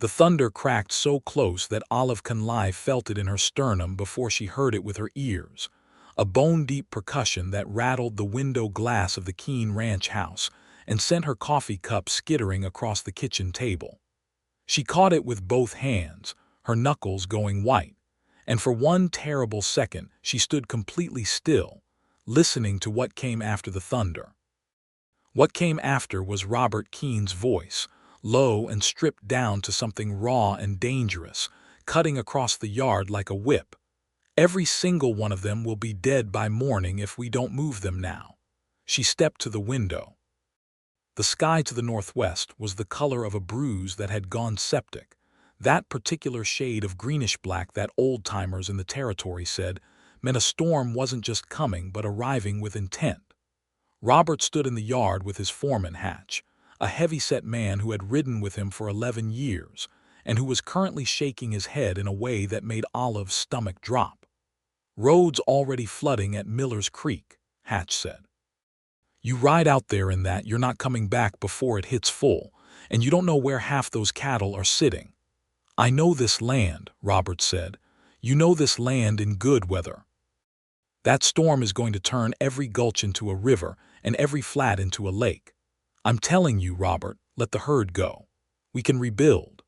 The thunder cracked so close that Olive Conley felt it in her sternum before she heard it with her ears, a bone-deep percussion that rattled the window glass of the Keene ranch house and sent her coffee cup skittering across the kitchen table. She caught it with both hands, her knuckles going white, and for one terrible second she stood completely still, listening to what came after the thunder. What came after was Robert Keene's voice, low and stripped down to something raw and dangerous, cutting across the yard like a whip. "Every single one of them will be dead by morning if we don't move them now." She stepped to the window. The sky to the northwest was the color of a bruise that had gone septic, that particular shade of greenish-black that old-timers in the territory said meant a storm wasn't just coming but arriving with intent. Robert stood in the yard with his foreman Hatch, a heavy-set man who had ridden with him for 11 years and who was currently shaking his head in a way that made Olive's stomach drop. "Road's already flooding at Miller's Creek," Hatch said. "You ride out there in that, you're not coming back before it hits full, and you don't know where half those cattle are sitting." "I know this land," Robert said. "You know this land in good weather. That storm is going to turn every gulch into a river and every flat into a lake. I'm telling you, Robert, let the herd go. We can rebuild."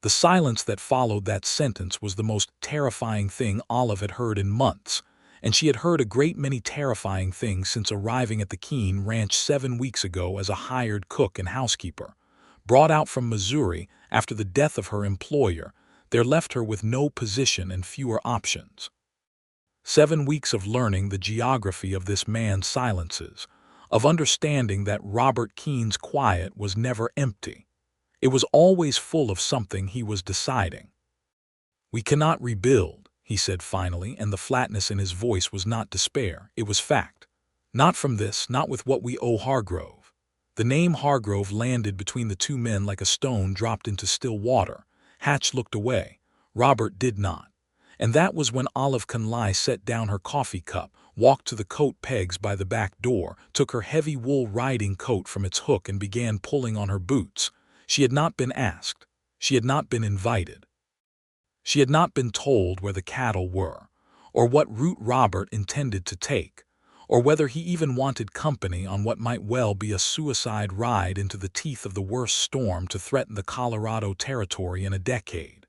The silence that followed that sentence was the most terrifying thing Olive had heard in months, and she had heard a great many terrifying things since arriving at the Keene ranch 7 weeks ago as a hired cook and housekeeper. Brought out from Missouri after the death of her employer, there left her with no position and fewer options. 7 weeks of learning the geography of this man's silences, of understanding that Robert Keene's quiet was never empty. It was always full of something he was deciding. "We cannot rebuild," he said finally, and the flatness in his voice was not despair, it was fact. "Not from this, not with what we owe Hargrove." The name Hargrove landed between the two men like a stone dropped into still water. Hatch looked away. Robert did not. And that was when Olive Conley set down her coffee cup, walked to the coat pegs by the back door, took her heavy wool riding coat from its hook and began pulling on her boots. She had not been asked. She had not been invited. She had not been told where the cattle were, or what route Robert intended to take, or whether he even wanted company on what might well be a suicide ride into the teeth of the worst storm to threaten the Colorado Territory in a decade.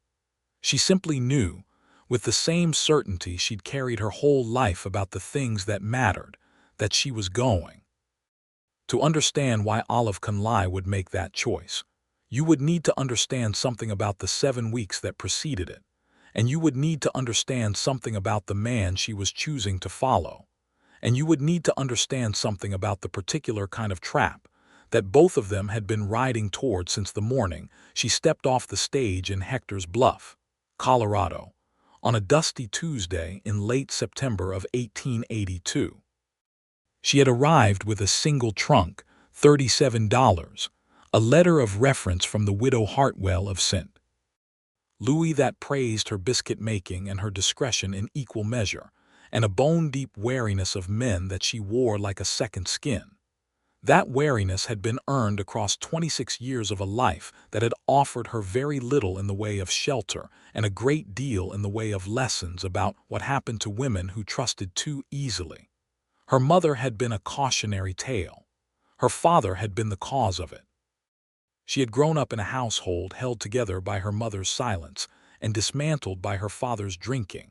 She simply knew, with the same certainty she'd carried her whole life about the things that mattered, that she was going. To understand why Olive Conley would make that choice, you would need to understand something about the 7 weeks that preceded it, and you would need to understand something about the man she was choosing to follow, and you would need to understand something about the particular kind of trap that both of them had been riding toward since the morning she stepped off the stage in Hector's Bluff, Colorado, on a dusty Tuesday in late September of 1882. She had arrived with a single trunk, $37, a letter of reference from the widow Hartwell of St. Louis that praised her biscuit-making and her discretion in equal measure, and a bone-deep wariness of men that she wore like a second skin. That wariness had been earned across 26 years of a life that had offered her very little in the way of shelter and a great deal in the way of lessons about what happened to women who trusted too easily. Her mother had been a cautionary tale. Her father had been the cause of it. She had grown up in a household held together by her mother's silence and dismantled by her father's drinking.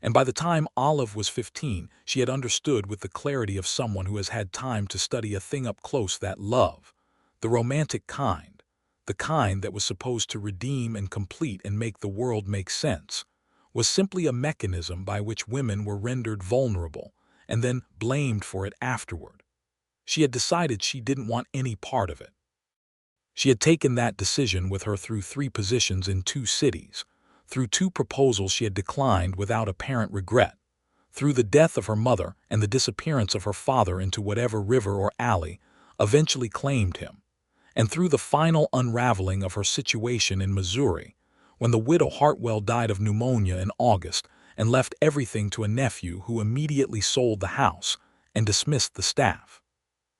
And by the time Olive was 15, she had understood with the clarity of someone who has had time to study a thing up close that love, the romantic kind, the kind that was supposed to redeem and complete and make the world make sense, was simply a mechanism by which women were rendered vulnerable and then blamed for it afterward. She had decided she didn't want any part of it. She had taken that decision with her through 3 positions in 2 cities, through 2 proposals she had declined without apparent regret, through the death of her mother and the disappearance of her father into whatever river or alley eventually claimed him, and through the final unraveling of her situation in Missouri, when the widow Hartwell died of pneumonia in August and left everything to a nephew who immediately sold the house and dismissed the staff.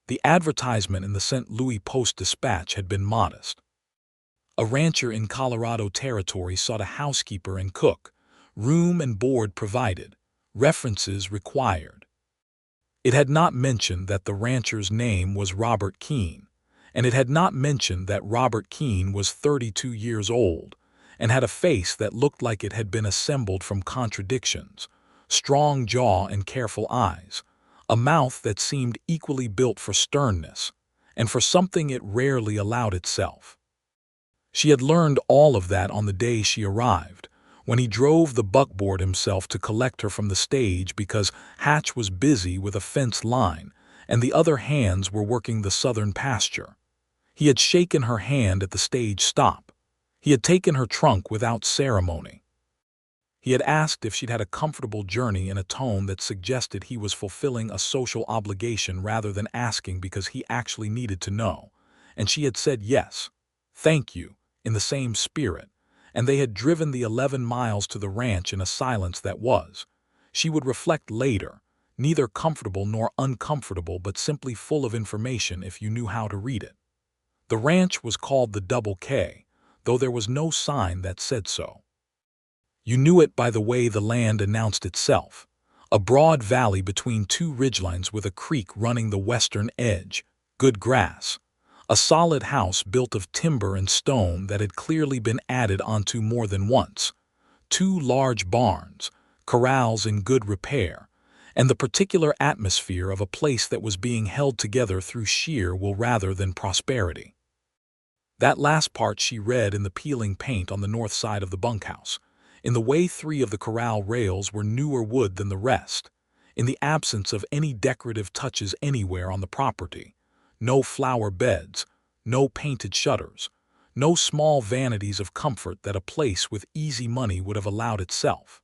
The advertisement in the St. Louis Post-Dispatch had been modest. A rancher in Colorado Territory sought a housekeeper and cook, room and board provided, references required. It had not mentioned that the rancher's name was Robert Keene, and it had not mentioned that Robert Keene was 32 years old and had a face that looked like it had been assembled from contradictions, strong jaw and careful eyes, a mouth that seemed equally built for sternness and for something it rarely allowed itself. She had learned all of that on the day she arrived, when he drove the buckboard himself to collect her from the stage because Hatch was busy with a fence line and the other hands were working the southern pasture. He had shaken her hand at the stage stop. He had taken her trunk without ceremony. He had asked if she'd had a comfortable journey in a tone that suggested he was fulfilling a social obligation rather than asking because he actually needed to know, and she had said yes, thank you, in the same spirit, and they had driven the 11 miles to the ranch in a silence that was, she would reflect later, neither comfortable nor uncomfortable but simply full of information if you knew how to read it. The ranch was called the Double K, though there was no sign that said so. You knew it by the way the land announced itself, a broad valley between two ridgelines with a creek running the western edge, good grass, a solid house built of timber and stone that had clearly been added onto more than once, 2 large barns, corrals in good repair, and the particular atmosphere of a place that was being held together through sheer will rather than prosperity. That last part she read in the peeling paint on the north side of the bunkhouse, in the way 3 of the corral rails were newer wood than the rest, in the absence of any decorative touches anywhere on the property, no flower beds, no painted shutters, no small vanities of comfort that a place with easy money would have allowed itself.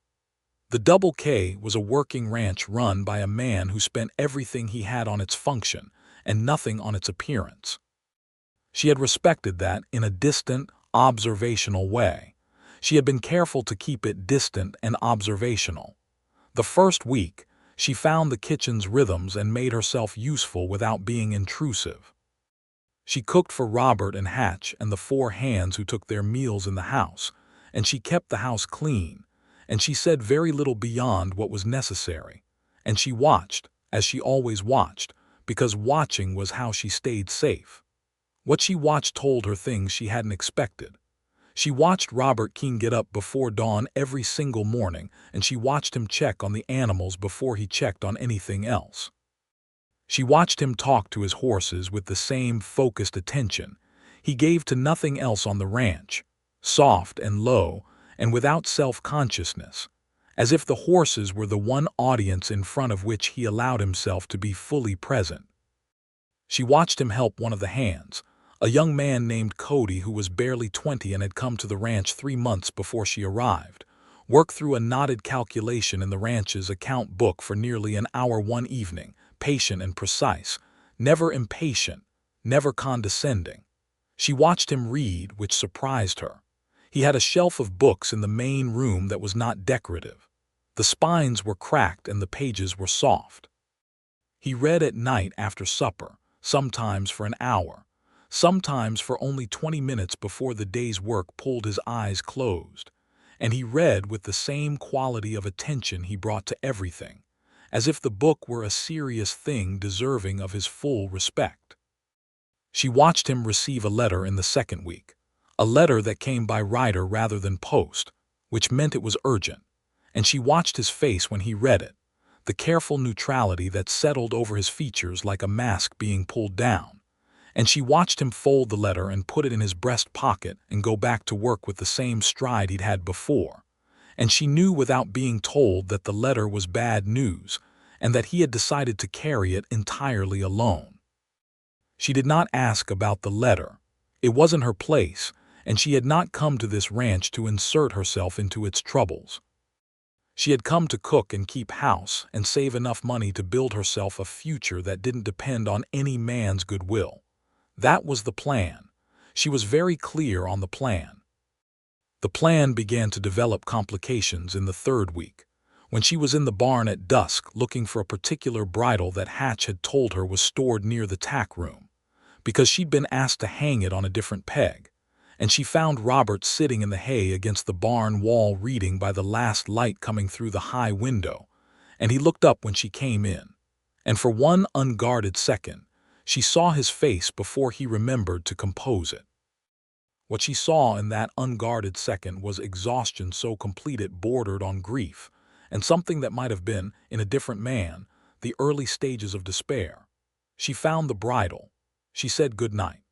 The Double K was a working ranch run by a man who spent everything he had on its function and nothing on its appearance. She had respected that in a distant, observational way. She had been careful to keep it distant and observational. The first week, she found the kitchen's rhythms and made herself useful without being intrusive. She cooked for Robert and Hatch and the 4 hands who took their meals in the house, and she kept the house clean, and she said very little beyond what was necessary, and she watched, as she always watched, because watching was how she stayed safe. What she watched told her things she hadn't expected. She watched Robert Keene get up before dawn every single morning, and she watched him check on the animals before he checked on anything else. She watched him talk to his horses with the same focused attention he gave to nothing else on the ranch, soft and low and without self-consciousness, as if the horses were the one audience in front of which he allowed himself to be fully present. She watched him help one of the hands, a young man named Cody who was barely 20 and had come to the ranch 3 months before she arrived, work through a knotted calculation in the ranch's account book for nearly an hour one evening, patient and precise, never impatient, never condescending. She watched him read, which surprised her. He had a shelf of books in the main room that was not decorative. The spines were cracked and the pages were soft. He read at night after supper, sometimes for an hour, sometimes for only 20 minutes before the day's work pulled his eyes closed, and he read with the same quality of attention he brought to everything, as if the book were a serious thing deserving of his full respect. She watched him receive a letter in the second week, a letter that came by rider rather than post, which meant it was urgent, and she watched his face when he read it, the careful neutrality that settled over his features like a mask being pulled down, and she watched him fold the letter and put it in his breast pocket and go back to work with the same stride he'd had before, and she knew without being told that the letter was bad news and that he had decided to carry it entirely alone. She did not ask about the letter. It wasn't her place, and she had not come to this ranch to insert herself into its troubles. She had come to cook and keep house and save enough money to build herself a future that didn't depend on any man's goodwill. That was the plan. She was very clear on the plan. The plan began to develop complications in the 3rd week, when she was in the barn at dusk looking for a particular bridle that Hatch had told her was stored near the tack room, because she'd been asked to hang it on a different peg, and she found Robert sitting in the hay against the barn wall reading by the last light coming through the high window, and he looked up when she came in. And for one unguarded second, she saw his face before he remembered to compose it. What she saw in that unguarded second was exhaustion so complete it bordered on grief, and something that might have been, in a different man, the early stages of despair. She found the bridle. She said good night.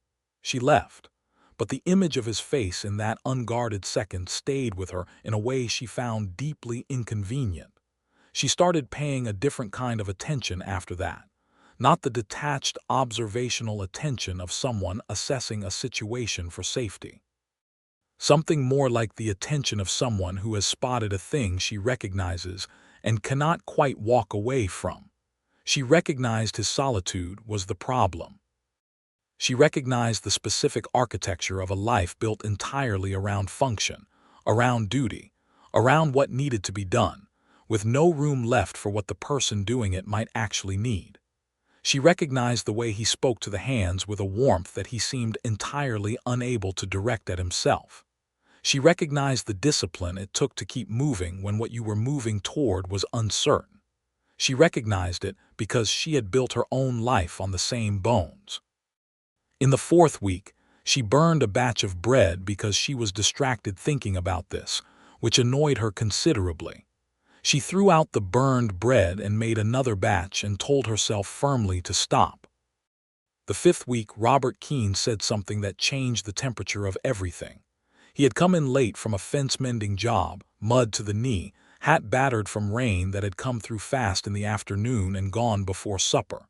She left. But the image of his face in that unguarded second stayed with her in a way she found deeply inconvenient. She started paying a different kind of attention after that. Not the detached observational attention of someone assessing a situation for safety. Something more like the attention of someone who has spotted a thing she recognizes and cannot quite walk away from. She recognized his solitude was the problem. She recognized the specific architecture of a life built entirely around function, around duty, around what needed to be done, with no room left for what the person doing it might actually need. She recognized the way he spoke to the hands with a warmth that he seemed entirely unable to direct at himself. She recognized the discipline it took to keep moving when what you were moving toward was uncertain. She recognized it because she had built her own life on the same bones. In the 4th week, she burned a batch of bread because she was distracted thinking about this, which annoyed her considerably. She threw out the burned bread and made another batch and told herself firmly to stop. The 5th week, Robert Keene said something that changed the temperature of everything. He had come in late from a fence-mending job, mud to the knee, hat battered from rain that had come through fast in the afternoon and gone before supper.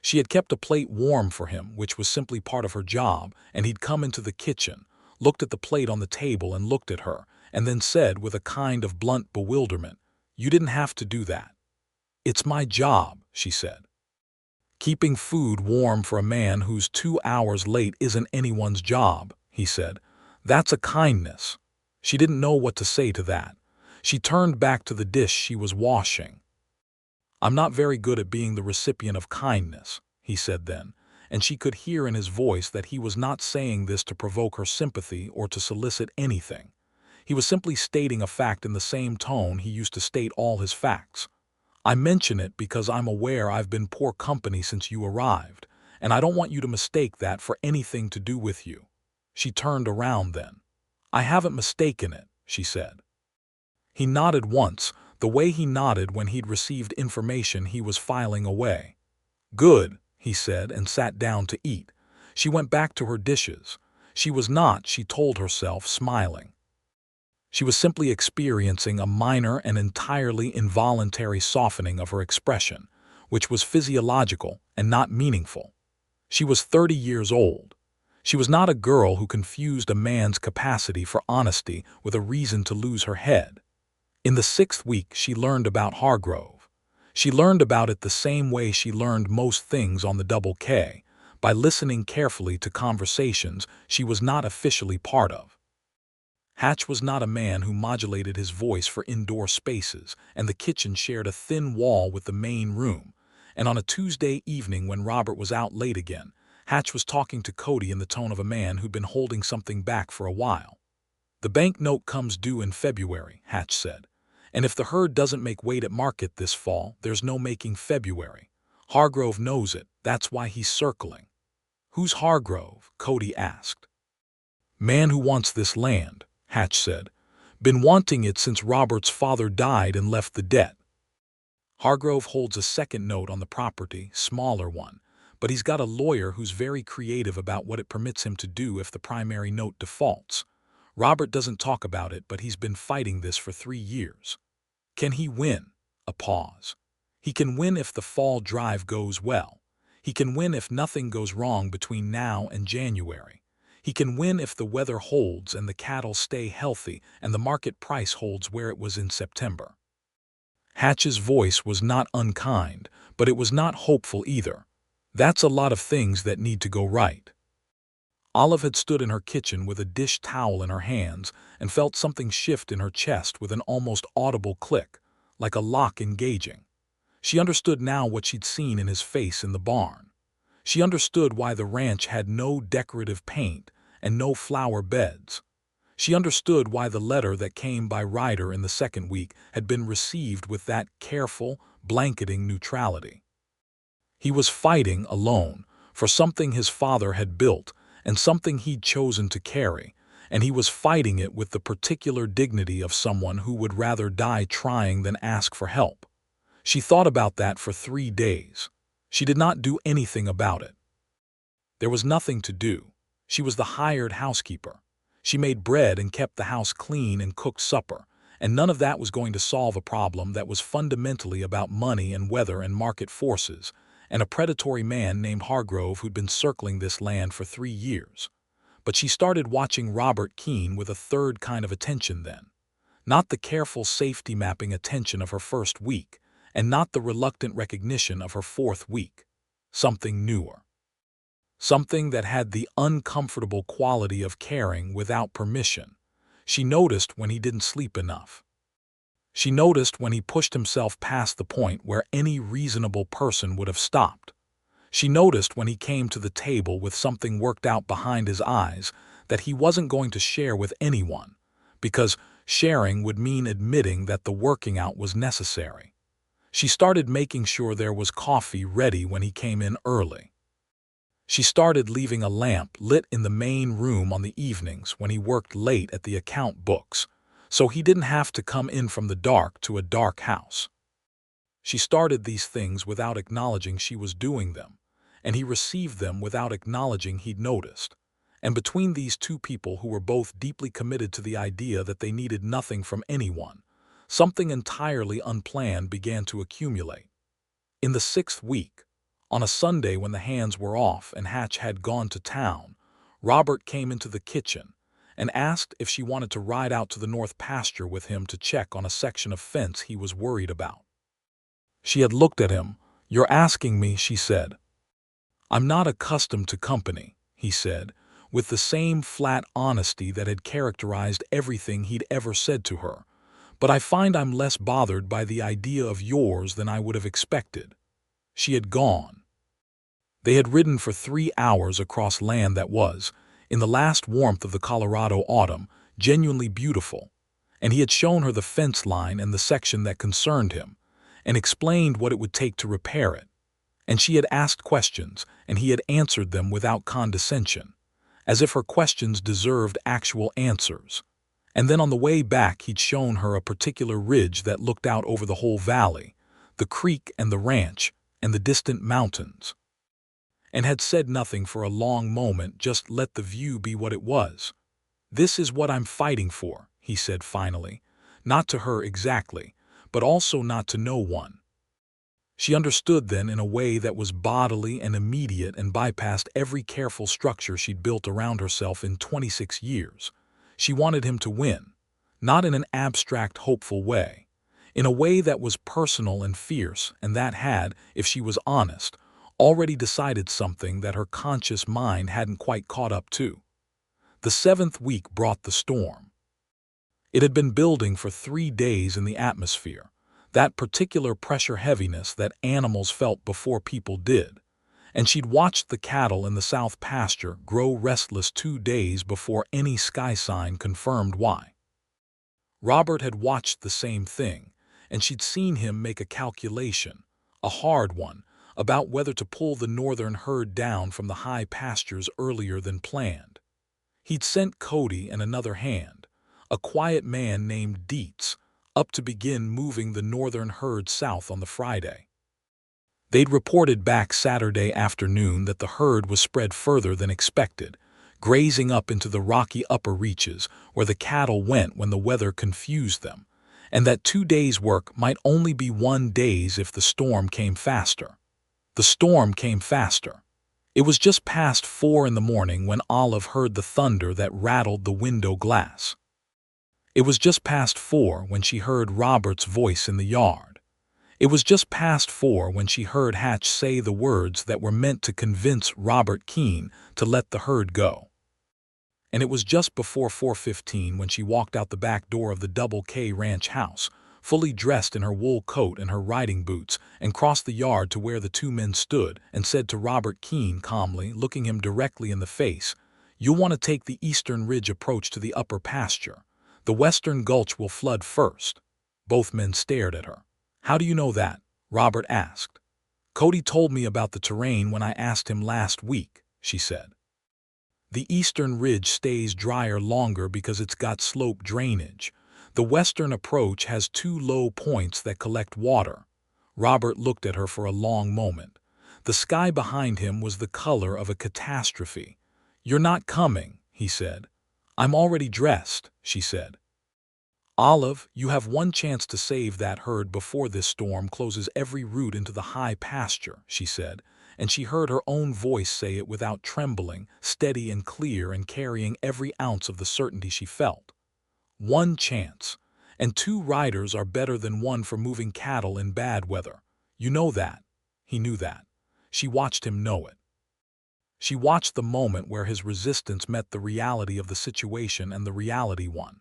She had kept a plate warm for him, which was simply part of her job, and he'd come into the kitchen, looked at the plate on the table and looked at her, and then said with a kind of blunt bewilderment, "You didn't have to do that." "It's my job," she said. "Keeping food warm for a man who's 2 hours late isn't anyone's job," he said. "That's a kindness." She didn't know what to say to that. She turned back to the dish she was washing. "I'm not very good at being the recipient of kindness," he said then, and she could hear in his voice that he was not saying this to provoke her sympathy or to solicit anything. He was simply stating a fact in the same tone he used to state all his facts. "I mention it because I'm aware I've been poor company since you arrived, and I don't want you to mistake that for anything to do with you." She turned around then. "I haven't mistaken it," she said. He nodded once, the way he nodded when he'd received information he was filing away. "Good," he said, and sat down to eat. She went back to her dishes. She was not, she told herself, smiling. She was simply experiencing a minor and entirely involuntary softening of her expression, which was physiological and not meaningful. She was 30 years old. She was not a girl who confused a man's capacity for honesty with a reason to lose her head. In the 6th week, she learned about Hargrove. She learned about it the same way she learned most things on the Double K, by listening carefully to conversations she was not officially part of. Hatch was not a man who modulated his voice for indoor spaces, and the kitchen shared a thin wall with the main room. And on a Tuesday evening when Robert was out late again, Hatch was talking to Cody in the tone of a man who'd been holding something back for a while. "The bank note comes due in February," Hatch said. "And if the herd doesn't make weight at market this fall, there's no making February. Hargrove knows it. That's why he's circling." "Who's Hargrove?" Cody asked. "Man who wants this land," Hatch said. "Been wanting it since Robert's father died and left the debt. Hargrove holds a second note on the property, smaller one, but he's got a lawyer who's very creative about what it permits him to do if the primary note defaults. Robert doesn't talk about it, but he's been fighting this for 3 years. Can he win?" A pause. "He can win if the fall drive goes well. He can win if nothing goes wrong between now and January. He can win if the weather holds and the cattle stay healthy and the market price holds where it was in September." Hatch's voice was not unkind, but it was not hopeful either. "That's a lot of things that need to go right." Olive had stood in her kitchen with a dish towel in her hands and felt something shift in her chest with an almost audible click, like a lock engaging. She understood now what she'd seen in his face in the barn. She understood why the ranch had no decorative paint and no flower beds. She understood why the letter that came by Ryder in the second week had been received with that careful, blanketing neutrality. He was fighting alone for something his father had built and something he'd chosen to carry, and he was fighting it with the particular dignity of someone who would rather die trying than ask for help. She thought about that for 3 days. She did not do anything about it. There was nothing to do. She was the hired housekeeper. She made bread and kept the house clean and cooked supper, and none of that was going to solve a problem that was fundamentally about money and weather and market forces, and a predatory man named Hargrove who'd been circling this land for 3 years. But she started watching Robert Keene with a third kind of attention then. Not the careful safety mapping attention of her first week, and not the reluctant recognition of her fourth week. Something newer. Something that had the uncomfortable quality of caring without permission. She noticed when he didn't sleep enough. She noticed when he pushed himself past the point where any reasonable person would have stopped. She noticed when he came to the table with something worked out behind his eyes that he wasn't going to share with anyone, because sharing would mean admitting that the working out was necessary. She started making sure there was coffee ready when he came in early. She started leaving a lamp lit in the main room on the evenings when he worked late at the account books, so he didn't have to come in from the dark to a dark house. She started these things without acknowledging she was doing them, and he received them without acknowledging he'd noticed. And between these two people who were both deeply committed to the idea that they needed nothing from anyone, something entirely unplanned began to accumulate. In the 6th week, on a Sunday when the hands were off and Hatch had gone to town, Robert came into the kitchen and asked if she wanted to ride out to the north pasture with him to check on a section of fence he was worried about. She had looked at him. "You're asking me," she said. "I'm not accustomed to company," he said, with the same flat honesty that had characterized everything he'd ever said to her, "but I find I'm less bothered by the idea of yours than I would have expected." She had gone. They had ridden for 3 hours across land that was, in the last warmth of the Colorado autumn, genuinely beautiful, and he had shown her the fence line and the section that concerned him, and explained what it would take to repair it. And she had asked questions, and he had answered them without condescension, as if her questions deserved actual answers. And then on the way back he'd shown her a particular ridge that looked out over the whole valley, the creek and the ranch, and the distant mountains, and had said nothing for a long moment, just let the view be what it was. "This is what I'm fighting for," he said finally, not to her exactly, but also not to no one. She understood then in a way that was bodily and immediate and bypassed every careful structure she'd built around herself in 26 years. She wanted him to win, not in an abstract, hopeful way, in a way that was personal and fierce, and that had, if she was honest, already decided something that her conscious mind hadn't quite caught up to. The 7th week brought the storm. It had been building for 3 days in the atmosphere, that particular pressure heaviness that animals felt before people did, and she'd watched the cattle in the south pasture grow restless 2 days before any sky sign confirmed why. Robert had watched the same thing, and she'd seen him make a calculation, a hard one, about whether to pull the northern herd down from the high pastures earlier than planned. He'd sent Cody and another hand, a quiet man named Dietz, up to begin moving the northern herd south on the Friday. They'd reported back Saturday afternoon that the herd was spread further than expected, grazing up into the rocky upper reaches where the cattle went when the weather confused them, and that 2 days' work might only be 1 day's if the storm came faster. The storm came faster. It was just past 4 in the morning when Olive heard the thunder that rattled the window glass. It was just past 4 when she heard Robert's voice in the yard. It was just past 4 when she heard Hatch say the words that were meant to convince Robert Keene to let the herd go. And it was just before 4:15 when she walked out the back door of the Double K Ranch house, fully dressed in her wool coat and her riding boots, and crossed the yard to where the two men stood, and said to Robert Keene calmly, looking him directly in the face, You'll want to take the eastern ridge approach to the upper pasture. The western gulch will flood first." Both men stared at her. "How do you know that?" Robert asked. "Cody told me about the terrain when I asked him last week," she said. "The eastern ridge stays drier longer because it's got slope drainage. The western approach has two low points that collect water." Robert looked at her for a long moment. The sky behind him was the color of a catastrophe. "You're not coming," he said. "I'm already dressed," she said. "Olive, you have one chance to save that herd before this storm closes every route into the high pasture," she said, and she heard her own voice say it without trembling, steady and clear and carrying every ounce of the certainty she felt. "One chance. And 2 riders are better than 1 for moving cattle in bad weather. You know that." He knew that. She watched him know it. She watched the moment where his resistance met the reality of the situation and the reality won.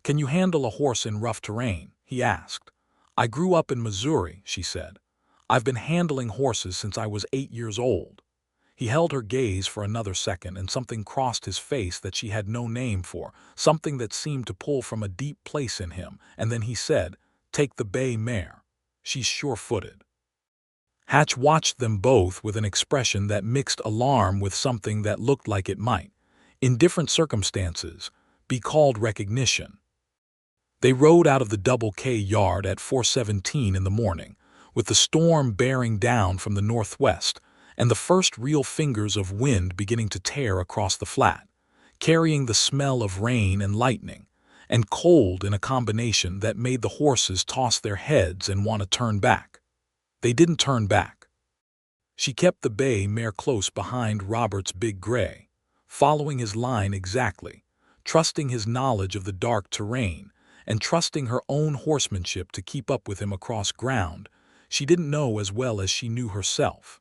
"Can you handle a horse in rough terrain?" he asked. "I grew up in Missouri," she said. "I've been handling horses since I was 8 years old." He held her gaze for another second, and something crossed his face that she had no name for, something that seemed to pull from a deep place in him, and then he said, "Take the bay mare. She's sure-footed." Hatch watched them both with an expression that mixed alarm with something that looked like it might, in different circumstances, be called recognition. They rode out of the Double K yard at 4:17 in the morning, with the storm bearing down from the northwest, and the first real fingers of wind beginning to tear across the flat, carrying the smell of rain and lightning, and cold in a combination that made the horses toss their heads and want to turn back. They didn't turn back. She kept the bay mare close behind Robert's big gray, following his line exactly, trusting his knowledge of the dark terrain, and trusting her own horsemanship to keep up with him across ground she didn't know as well as she knew herself.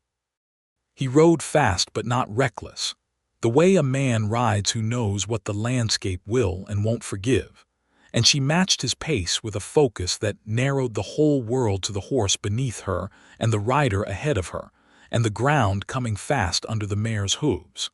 He rode fast but not reckless, the way a man rides who knows what the landscape will and won't forgive, and she matched his pace with a focus that narrowed the whole world to the horse beneath her and the rider ahead of her, and the ground coming fast under the mare's hooves.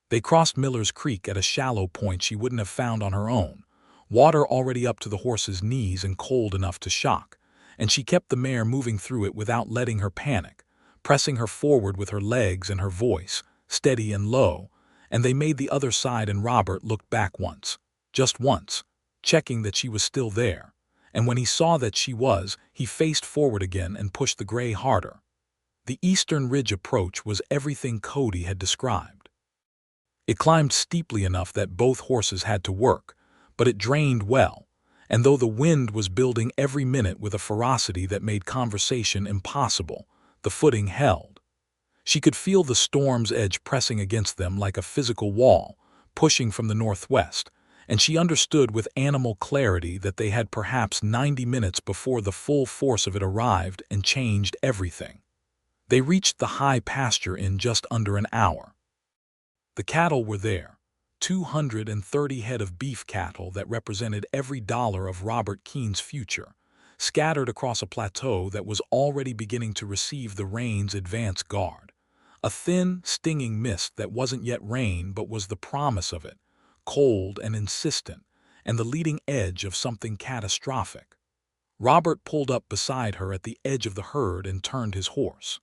They crossed Miller's Creek at a shallow point she wouldn't have found on her own, water already up to the horse's knees and cold enough to shock, and she kept the mare moving through it without letting her panic, pressing her forward with her legs and her voice, steady and low, and they made the other side and Robert looked back once, just once, checking that she was still there, and when he saw that she was, he faced forward again and pushed the gray harder. The eastern ridge approach was everything Cody had described. It climbed steeply enough that both horses had to work, but it drained well, and though the wind was building every minute with a ferocity that made conversation impossible, the footing held. She could feel the storm's edge pressing against them like a physical wall, pushing from the northwest, and she understood with animal clarity that they had perhaps 90 minutes before the full force of it arrived and changed everything. They reached the high pasture in just under an hour. The cattle were there. 230 head of beef cattle that represented every dollar of Robert Keene's future, scattered across a plateau that was already beginning to receive the rain's advance guard. A thin, stinging mist that wasn't yet rain but was the promise of it, cold and insistent, and the leading edge of something catastrophic. Robert pulled up beside her at the edge of the herd and turned his horse.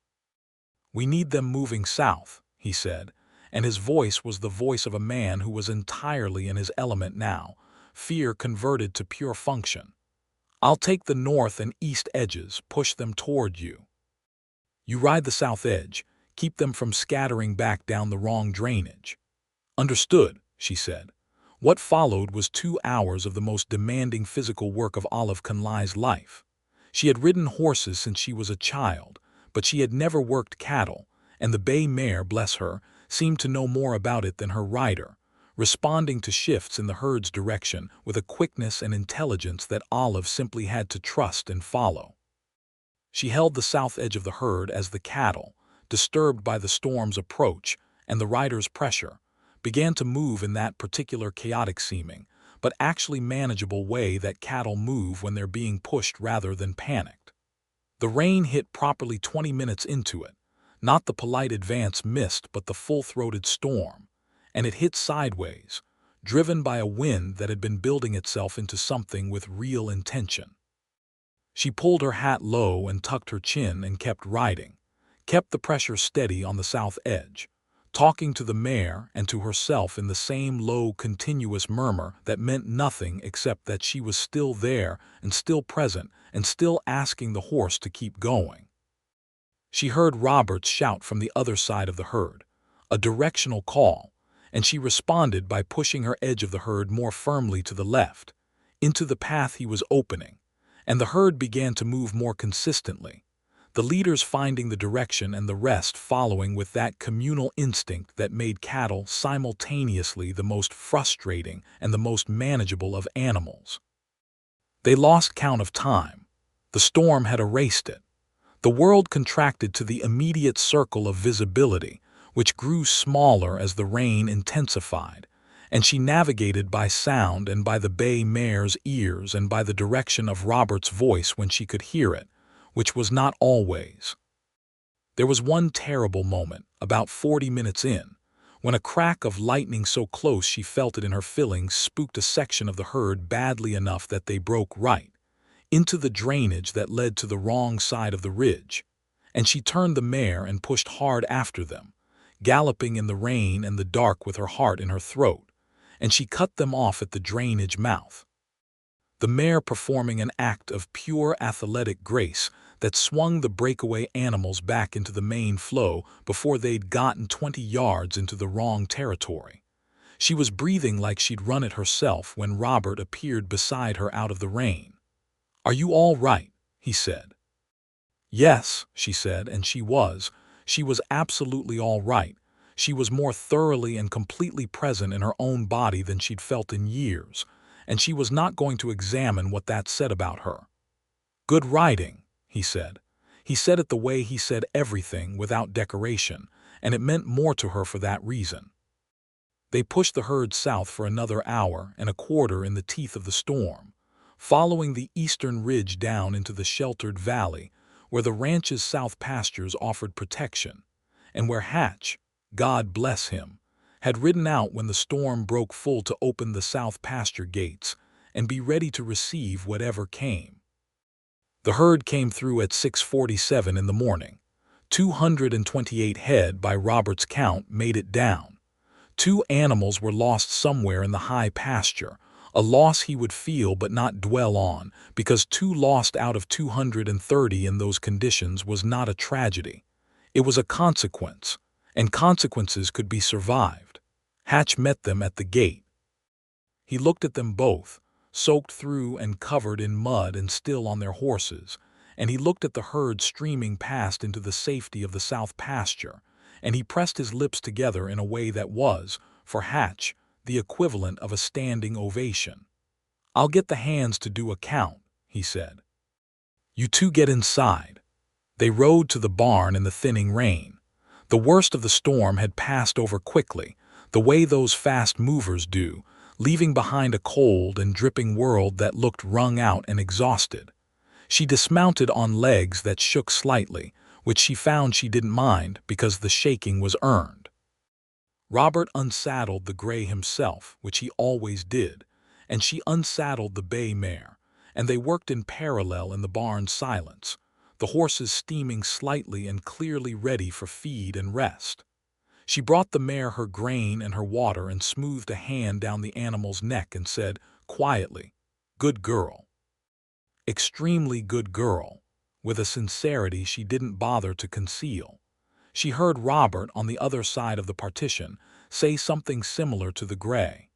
"We need them moving south," he said, and his voice was the voice of a man who was entirely in his element now, fear converted to pure function. "I'll take the north and east edges, push them toward you. You ride the south edge, keep them from scattering back down the wrong drainage." "Understood," she said. What followed was 2 hours of the most demanding physical work of Olive Conley's life. She had ridden horses since she was a child, but she had never worked cattle, and the bay mare, bless her, seemed to know more about it than her rider, responding to shifts in the herd's direction with a quickness and intelligence that Olive simply had to trust and follow. She held the south edge of the herd as the cattle, disturbed by the storm's approach and the rider's pressure, began to move in that particular chaotic-seeming, but actually manageable way that cattle move when they're being pushed rather than panicked. The rain hit properly 20 minutes into it, not the polite advance mist but the full-throated storm, and it hit sideways, driven by a wind that had been building itself into something with real intention. She pulled her hat low and tucked her chin and kept riding, kept the pressure steady on the south edge, talking to the mare and to herself in the same low, continuous murmur that meant nothing except that she was still there and still present and still asking the horse to keep going. She heard Robert's shout from the other side of the herd, a directional call, and she responded by pushing her edge of the herd more firmly to the left, into the path he was opening, and the herd began to move more consistently, the leaders finding the direction and the rest following with that communal instinct that made cattle simultaneously the most frustrating and the most manageable of animals. They lost count of time. The storm had erased it. The world contracted to the immediate circle of visibility, which grew smaller as the rain intensified, and she navigated by sound and by the bay mare's ears and by the direction of Robert's voice when she could hear it, which was not always. There was one terrible moment, about 40 minutes in, when a crack of lightning so close she felt it in her fillings spooked a section of the herd badly enough that they broke right into the drainage that led to the wrong side of the ridge, and she turned the mare and pushed hard after them, galloping in the rain and the dark with her heart in her throat, and she cut them off at the drainage mouth. The mare performing an act of pure athletic grace that swung the breakaway animals back into the main flow before they'd gotten 20 yards into the wrong territory. She was breathing like she'd run it herself when Robert appeared beside her out of the rain. "Are you all right?" he said. "Yes," she said, and she was. She was absolutely all right. She was more thoroughly and completely present in her own body than she'd felt in years, and she was not going to examine what that said about her. "Good riding," he said. He said it the way he said everything, without decoration, and it meant more to her for that reason. They pushed the herd south for another hour and a quarter in the teeth of the storm, following the eastern ridge down into the sheltered valley where the ranch's south pastures offered protection, and where Hatch, God bless him, had ridden out when the storm broke full to open the south pasture gates and be ready to receive whatever came. The herd came through at 6:47 in the morning. 228 head by Robert's count made it down. 2 animals were lost somewhere in the high pasture, a loss he would feel but not dwell on, because 2 lost out of 230 in those conditions was not a tragedy. It was a consequence, and consequences could be survived. Hatch met them at the gate. He looked at them both, soaked through and covered in mud and still on their horses, and he looked at the herd streaming past into the safety of the south pasture, and he pressed his lips together in a way that was, for Hatch, the equivalent of a standing ovation. "I'll get the hands to do a count," he said. "You two get inside." They rode to the barn in the thinning rain. The worst of the storm had passed over quickly, the way those fast movers do, leaving behind a cold and dripping world that looked wrung out and exhausted. She dismounted on legs that shook slightly, which she found she didn't mind because the shaking was earned. Robert unsaddled the gray himself, which he always did, and she unsaddled the bay mare, and they worked in parallel in the barn's silence, the horses steaming slightly and clearly ready for feed and rest. She brought the mare her grain and her water and smoothed a hand down the animal's neck and said, quietly, "Good girl." Extremely good girl, with a sincerity she didn't bother to conceal. She heard Robert on the other side of the partition say something similar to the gray.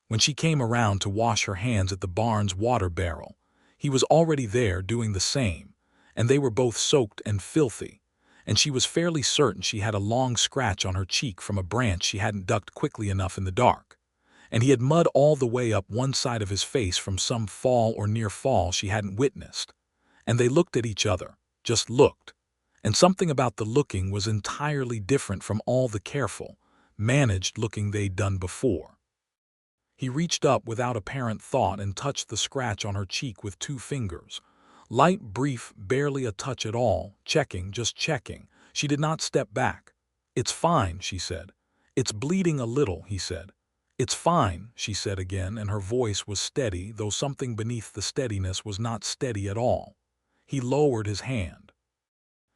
When she came around to wash her hands at the barn's water barrel, he was already there doing the same, and they were both soaked and filthy, and she was fairly certain she had a long scratch on her cheek from a branch she hadn't ducked quickly enough in the dark, and he had mud all the way up one side of his face from some fall or near fall she hadn't witnessed. And they looked at each other, just looked, and something about the looking was entirely different from all the careful, managed looking they'd done before. He reached up without apparent thought and touched the scratch on her cheek with 2 fingers. Light, brief, barely a touch at all, checking, just checking. She did not step back. "It's fine," she said. "It's bleeding a little," he said. "It's fine," she said again, and her voice was steady, though something beneath the steadiness was not steady at all. He lowered his hand.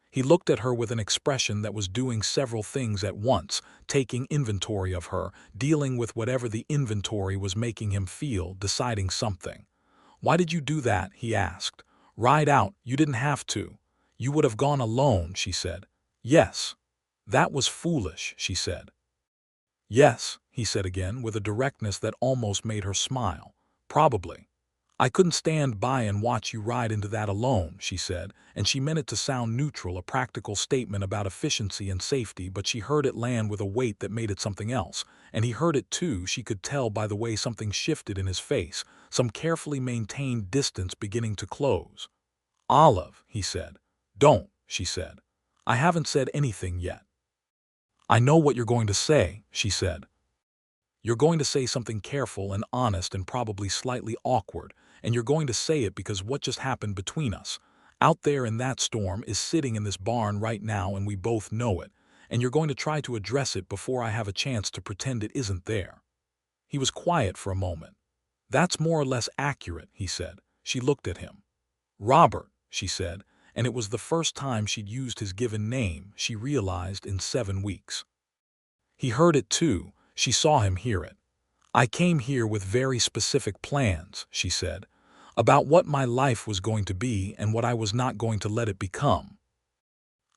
He looked at her with an expression that was doing several things at once, taking inventory of her, dealing with whatever the inventory was making him feel, deciding something. "Why did you do that?" he asked. "Ride out, you didn't have to. You would have gone alone," she said. "Yes." "That was foolish," she said. "Yes," he said again, with a directness that almost made her smile. "Probably. I couldn't stand by and watch you ride into that alone," she said, and she meant it to sound neutral, a practical statement about efficiency and safety, but she heard it land with a weight that made it something else, and he heard it too. She could tell by the way something shifted in his face, some carefully maintained distance beginning to close. "Olive," he said. "Don't," she said. "I haven't said anything yet." "I know what you're going to say," she said. "You're going to say something careful and honest and probably slightly awkward, and you're going to say it because what just happened between us, out there in that storm, is sitting in this barn right now, and we both know it, and you're going to try to address it before I have a chance to pretend it isn't there." He was quiet for a moment. "That's more or less accurate," he said. She looked at him. "Robert," she said, and it was the first time she'd used his given name, she realized, in 7 weeks. He heard it too. She saw him hear it. "I came here with very specific plans," she said, "about what my life was going to be and what I was not going to let it become."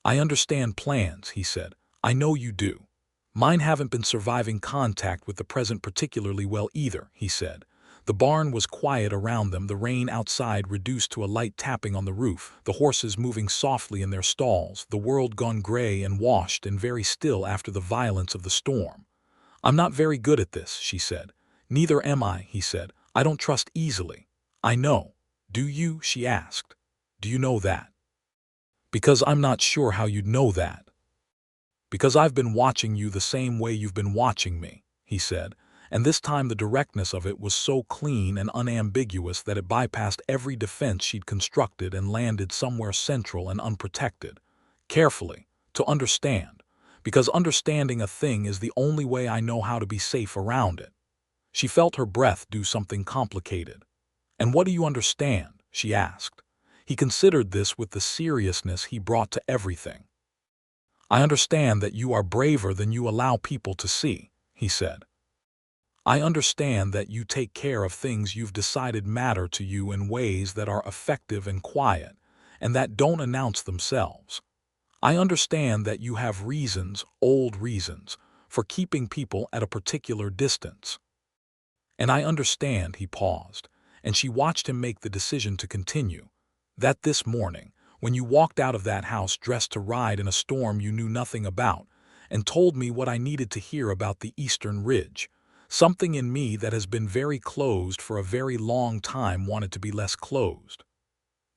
"I understand plans," he said. "I know you do. Mine haven't been surviving contact with the present particularly well either," he said. The barn was quiet around them, the rain outside reduced to a light tapping on the roof, the horses moving softly in their stalls, the world gone gray and washed and very still after the violence of the storm. "I'm not very good at this," she said. "Neither am I," he said. "I don't trust easily." "I know." "Do you?" she asked. "Do you know that?" "Because I'm not sure how you'd know that." "Because I've been watching you the same way you've been watching me," he said, and this time the directness of it was so clean and unambiguous that it bypassed every defense she'd constructed and landed somewhere central and unprotected. "Carefully, to understand, because understanding a thing is the only way I know how to be safe around it." She felt her breath do something complicated. "And what do you understand?" she asked. He considered this with the seriousness he brought to everything. "I understand that you are braver than you allow people to see," he said. "I understand that you take care of things you've decided matter to you in ways that are effective and quiet, and that don't announce themselves. I understand that you have reasons, old reasons, for keeping people at a particular distance. And I understand," he paused, and she watched him make the decision to continue, "that this morning, when you walked out of that house dressed to ride in a storm you knew nothing about, and told me what I needed to hear about the Eastern Ridge, something in me that has been very closed for a very long time wanted to be less closed.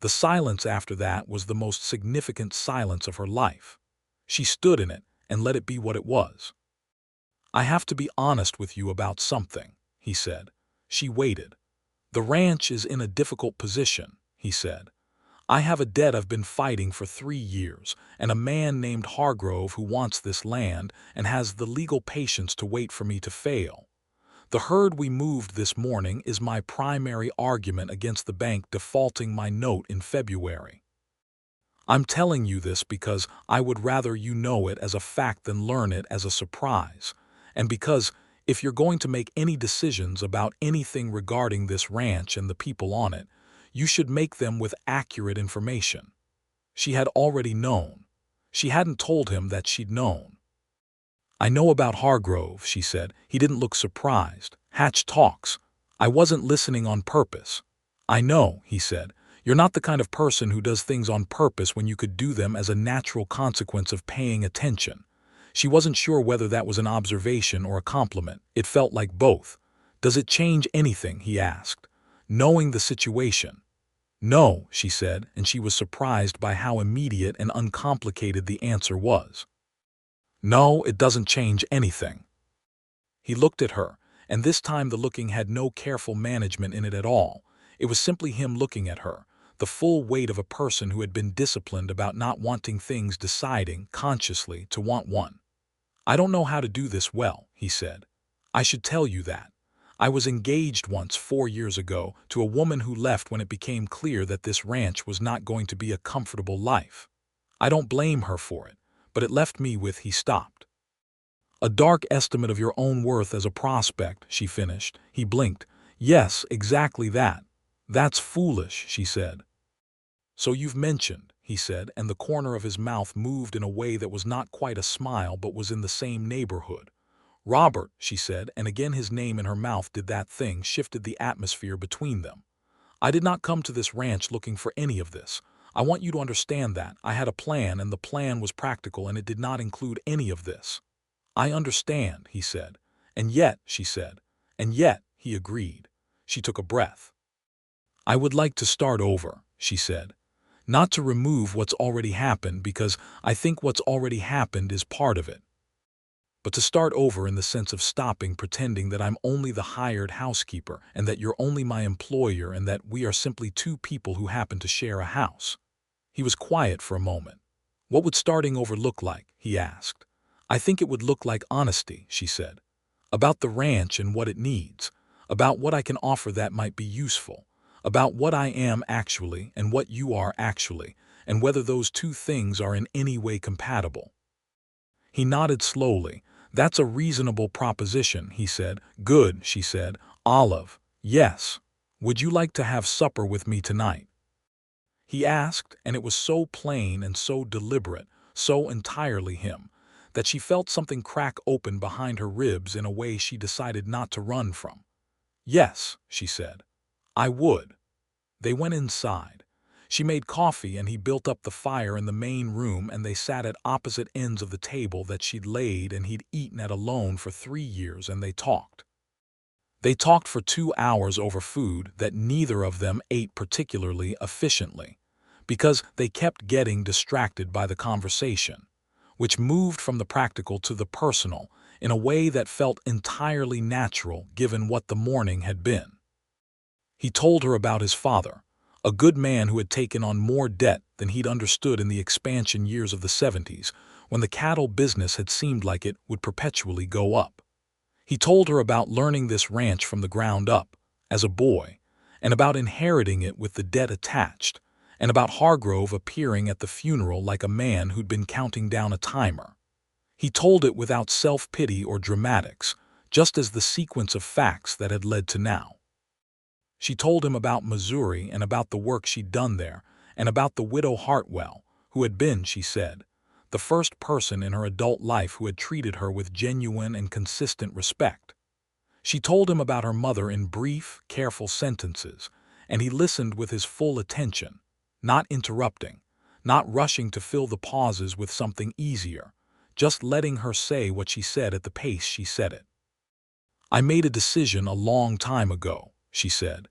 The silence after that was the most significant silence of her life. She stood in it and let it be what it was. "I have to be honest with you about something," he said. She waited. "The ranch is in a difficult position," he said. "I have a debt I've been fighting for 3 years, and a man named Hargrove who wants this land and has the legal patience to wait for me to fail. The herd we moved this morning is my primary argument against the bank defaulting my note in February. I'm telling you this because I would rather you know it as a fact than learn it as a surprise, and because if you're going to make any decisions about anything regarding this ranch and the people on it, you should make them with accurate information." She had already known. She hadn't told him that she'd known. "I know about Hargrove," she said. He didn't look surprised. "Hatch talks. I wasn't listening on purpose." "I know," he said. "You're not the kind of person who does things on purpose when you could do them as a natural consequence of paying attention." She wasn't sure whether that was an observation or a compliment. It felt like both. "Does it change anything?" he asked. "Knowing the situation?" "No," she said, and she was surprised by how immediate and uncomplicated the answer was. "No, it doesn't change anything." He looked at her, and this time the looking had no careful management in it at all. It was simply him looking at her, the full weight of a person who had been disciplined about not wanting things, deciding, consciously, to want one. "I don't know how to do this well," he said. "I should tell you that. I was engaged once 4 years ago to a woman who left when it became clear that this ranch was not going to be a comfortable life. I don't blame her for it, but it left me with—" He stopped. "A dark estimate of your own worth as a prospect," she finished. He blinked. "Yes, exactly that. That's foolish," she said. "So you've mentioned," he said, and the corner of his mouth moved in a way that was not quite a smile but was in the same neighborhood. "Robert," she said, and again his name in her mouth did that thing, shifted the atmosphere between them. "I did not come to this ranch looking for any of this. I want you to understand that. I had a plan, and the plan was practical, and it did not include any of this." "I understand," he said. "And yet," she said. "And yet," he agreed. She took a breath. "I would like to start over," she said. "Not to remove what's already happened, because I think what's already happened is part of it. But to start over in the sense of stopping pretending that I'm only the hired housekeeper and that you're only my employer and that we are simply two people who happen to share a house." He was quiet for a moment. "What would starting over look like?" he asked. "I think it would look like honesty," she said. "About the ranch and what it needs. About what I can offer that might be useful. About what I am actually and what you are actually, and whether those two things are in any way compatible." He nodded slowly. "That's a reasonable proposition," he said. "Good," she said. "Olive, yes. Would you like to have supper with me tonight?" He asked, and it was so plain and so deliberate, so entirely him, that she felt something crack open behind her ribs in a way she decided not to run from. "Yes," she said. "I would." They went inside. She made coffee and he built up the fire in the main room, and they sat at opposite ends of the table that she'd laid and he'd eaten at alone for 3 years, and they talked. They talked for 2 hours over food that neither of them ate particularly efficiently, because they kept getting distracted by the conversation, which moved from the practical to the personal in a way that felt entirely natural given what the morning had been. He told her about his father, a good man who had taken on more debt than he'd understood in the expansion years of the 70s, when the cattle business had seemed like it would perpetually go up. He told her about learning this ranch from the ground up, as a boy, and about inheriting it with the debt attached, and about Hargrove appearing at the funeral like a man who'd been counting down a timer. He told it without self-pity or dramatics, just as the sequence of facts that had led to now. She told him about Missouri and about the work she'd done there, and about the widow Hartwell, who had been, she said, the first person in her adult life who had treated her with genuine and consistent respect. She told him about her mother in brief, careful sentences, and he listened with his full attention, not interrupting, not rushing to fill the pauses with something easier, just letting her say what she said at the pace she said it. "I made a decision a long time ago," she said,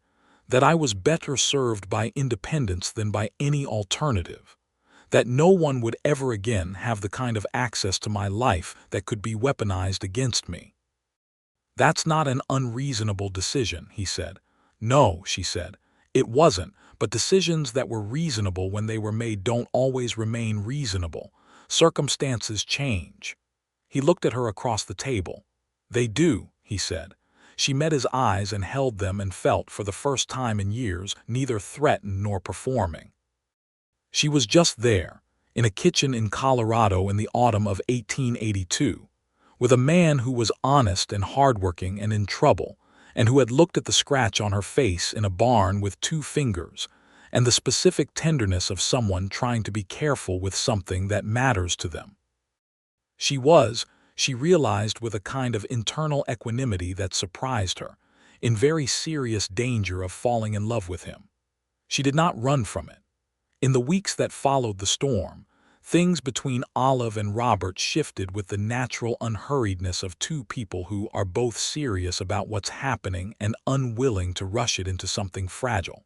"that I was better served by independence than by any alternative, that no one would ever again have the kind of access to my life that could be weaponized against me." "That's not an unreasonable decision," he said. "No," she said, "it wasn't, but decisions that were reasonable when they were made don't always remain reasonable. Circumstances change." He looked at her across the table. "They do," he said. She met his eyes and held them and felt, for the first time in years, neither threatened nor performing. She was just there, in a kitchen in Colorado in the autumn of 1882, with a man who was honest and hardworking and in trouble, and who had looked at the scratch on her face in a barn with 2 fingers, and the specific tenderness of someone trying to be careful with something that matters to them. She realized with a kind of internal equanimity that surprised her, in very serious danger of falling in love with him. She did not run from it. In the weeks that followed the storm, things between Olive and Robert shifted with the natural unhurriedness of two people who are both serious about what's happening and unwilling to rush it into something fragile.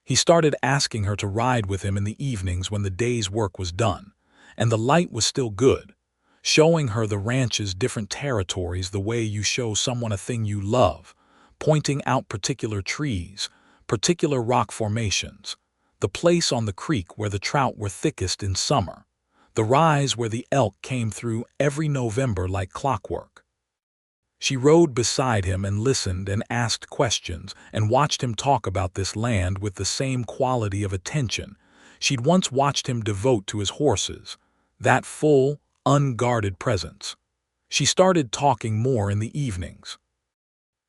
He started asking her to ride with him in the evenings when the day's work was done, and the light was still good, showing her the ranch's different territories the way you show someone a thing you love, pointing out particular trees, particular rock formations, the place on the creek where the trout were thickest in summer, the rise where the elk came through every November like clockwork. She rode beside him and listened and asked questions and watched him talk about this land with the same quality of attention she'd once watched him devote to his horses, that full, unguarded presence. She started talking more in the evenings.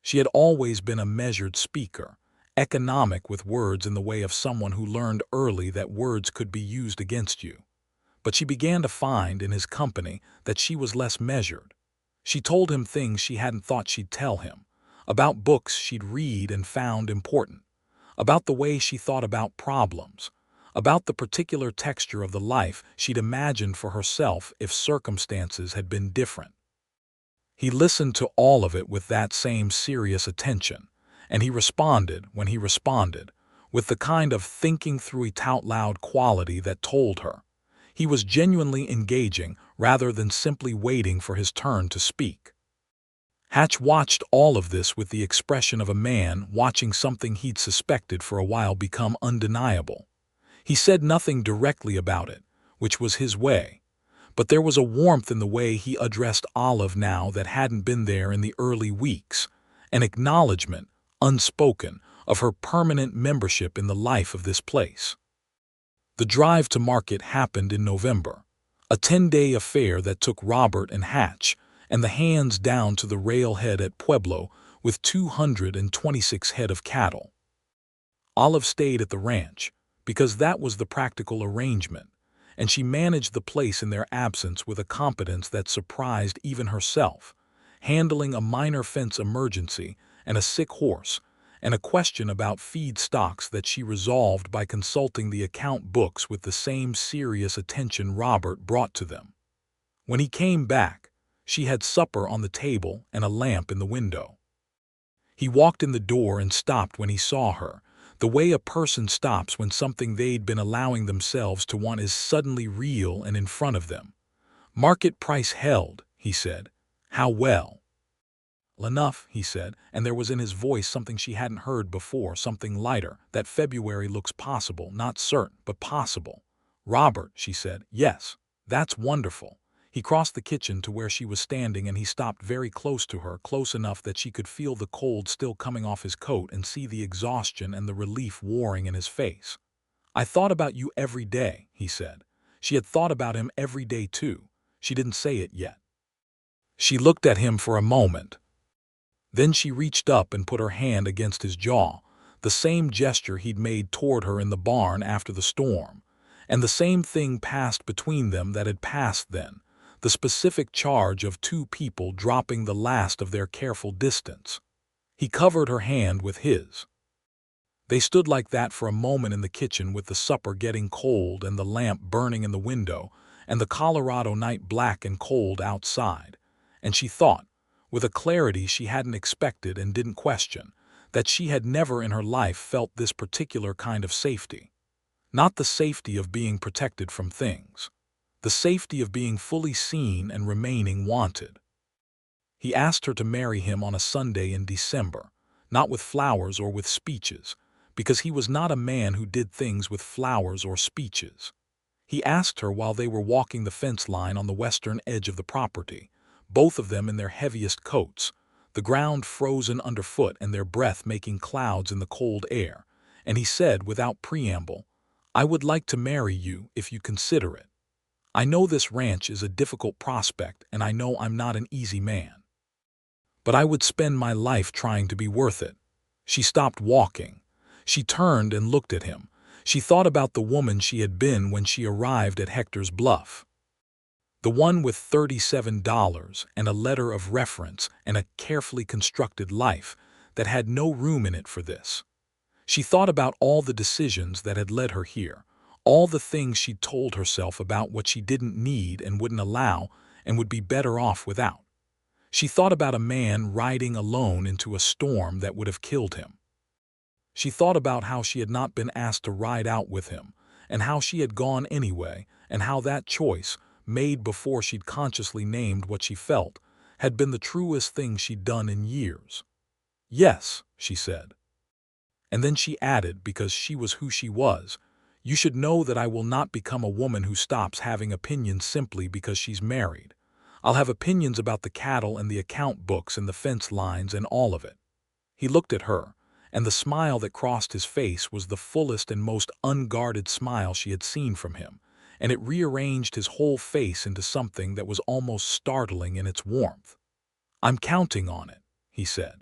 She had always been a measured speaker, economic with words in the way of someone who learned early that words could be used against you. But she began to find in his company that she was less measured. She told him things she hadn't thought she'd tell him, about books she'd read and found important, about the way she thought about problems, about the particular texture of the life she'd imagined for herself if circumstances had been different. He listened to all of it with that same serious attention, and he responded when he responded, with the kind of thinking through it out loud quality that told her he was genuinely engaging rather than simply waiting for his turn to speak. Hatch watched all of this with the expression of a man watching something he'd suspected for a while become undeniable. He said nothing directly about it, which was his way, but there was a warmth in the way he addressed Olive now that hadn't been there in the early weeks, an acknowledgement, unspoken, of her permanent membership in the life of this place. The drive to market happened in November, a 10-day affair that took Robert and Hatch and the hands down to the railhead at Pueblo with 226 head of cattle. Olive stayed at the ranch because that was the practical arrangement, and she managed the place in their absence with a competence that surprised even herself, handling a minor fence emergency and a sick horse, and a question about feed stocks that she resolved by consulting the account books with the same serious attention Robert brought to them. When he came back, she had supper on the table and a lamp in the window. He walked in the door and stopped when he saw her, the way a person stops when something they'd been allowing themselves to want is suddenly real and in front of them. "Market price held," he said. "How well?" "Enough," he said, and there was in his voice something she hadn't heard before, something lighter, that February looks possible, not certain, but possible. "Robert," she said, "yes, that's wonderful." He crossed the kitchen to where she was standing and he stopped very close to her, close enough that she could feel the cold still coming off his coat and see the exhaustion and the relief warring in his face. "I thought about you every day," he said. She had thought about him every day too. She didn't say it yet. She looked at him for a moment. Then she reached up and put her hand against his jaw, the same gesture he'd made toward her in the barn after the storm, and the same thing passed between them that had passed then, the specific charge of two people dropping the last of their careful distance. He covered her hand with his. They stood like that for a moment in the kitchen with the supper getting cold and the lamp burning in the window and the Colorado night black and cold outside, and she thought, with a clarity she hadn't expected and didn't question, that she had never in her life felt this particular kind of safety. Not the safety of being protected from things. The safety of being fully seen and remaining wanted. He asked her to marry him on a Sunday in December, not with flowers or with speeches, because he was not a man who did things with flowers or speeches. He asked her while they were walking the fence line on the western edge of the property, both of them in their heaviest coats, the ground frozen underfoot and their breath making clouds in the cold air, and he said without preamble, "I would like to marry you if you consider it. I know this ranch is a difficult prospect and I know I'm not an easy man. But I would spend my life trying to be worth it." She stopped walking. She turned and looked at him. She thought about the woman she had been when she arrived at Hector's Bluff. The one with $37 and a letter of reference and a carefully constructed life that had no room in it for this. She thought about all the decisions that had led her here, all the things she'd told herself about what she didn't need and wouldn't allow and would be better off without. She thought about a man riding alone into a storm that would have killed him. She thought about how she had not been asked to ride out with him, and how she had gone anyway, and how that choice, made before she'd consciously named what she felt, had been the truest thing she'd done in years. "Yes," she said. And then she added, because she was who she was, You should know that I will not become a woman who stops having opinions simply because she's married. I'll have opinions about the cattle and the account books and the fence lines and all of it." He looked at her, and the smile that crossed his face was the fullest and most unguarded smile she had seen from him, and it rearranged his whole face into something that was almost startling in its warmth. "I'm counting on it," he said.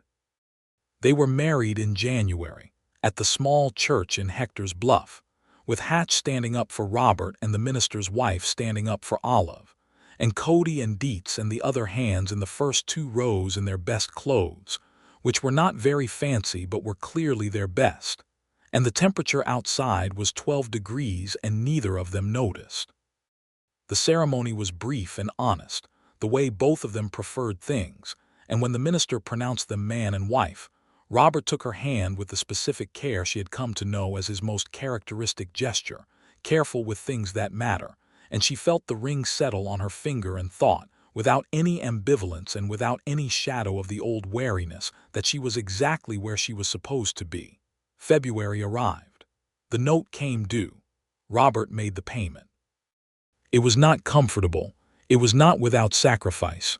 They were married in January, at the small church in Hector's Bluff, with Hatch standing up for Robert and the minister's wife standing up for Olive, and Cody and Dietz and the other hands in the first 2 rows in their best clothes, which were not very fancy but were clearly their best, and the temperature outside was 12 degrees and neither of them noticed. The ceremony was brief and honest, the way both of them preferred things, and when the minister pronounced them man and wife, Robert took her hand with the specific care she had come to know as his most characteristic gesture, careful with things that matter, and she felt the ring settle on her finger and thought, without any ambivalence and without any shadow of the old wariness, that she was exactly where she was supposed to be. February arrived. The note came due. Robert made the payment. It was not comfortable. It was not without sacrifice.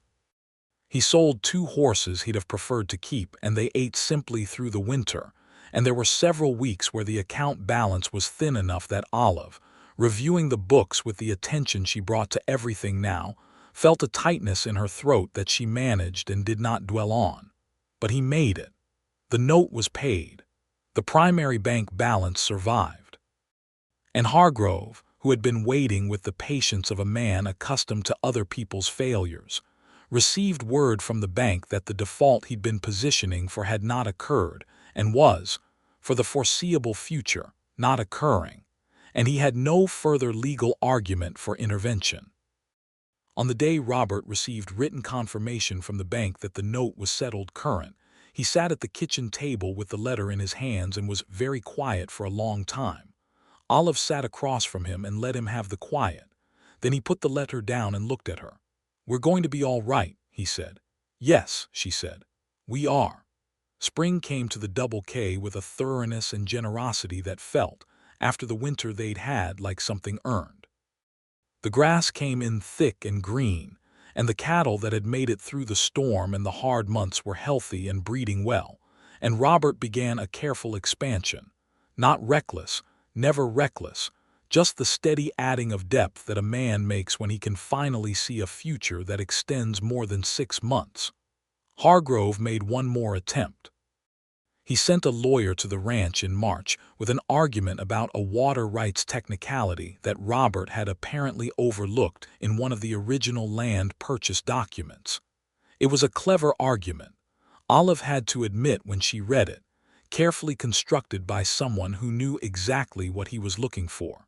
He sold 2 horses he'd have preferred to keep, and they ate simply through the winter, and there were several weeks where the account balance was thin enough that Olive, reviewing the books with the attention she brought to everything now, felt a tightness in her throat that she managed and did not dwell on. But he made it. The note was paid. The primary bank balance survived. And Hargrove, who had been waiting with the patience of a man accustomed to other people's failures, received word from the bank that the default he'd been positioning for had not occurred and was, for the foreseeable future, not occurring, and he had no further legal argument for intervention. On the day Robert received written confirmation from the bank that the note was settled current, he sat at the kitchen table with the letter in his hands and was very quiet for a long time. Olive sat across from him and let him have the quiet. Then he put the letter down and looked at her. "We're going to be all right," he said. "Yes," she said. "We are." Spring came to the Double K with a thoroughness and generosity that felt, after the winter they'd had, like something earned. The grass came in thick and green, and the cattle that had made it through the storm and the hard months were healthy and breeding well, and Robert began a careful expansion. Not reckless, never reckless, just the steady adding of depth that a man makes when he can finally see a future that extends more than 6 months. Hargrove made one more attempt. He sent a lawyer to the ranch in March with an argument about a water rights technicality that Robert had apparently overlooked in one of the original land purchase documents. It was a clever argument, Olive had to admit when she read it, carefully constructed by someone who knew exactly what he was looking for.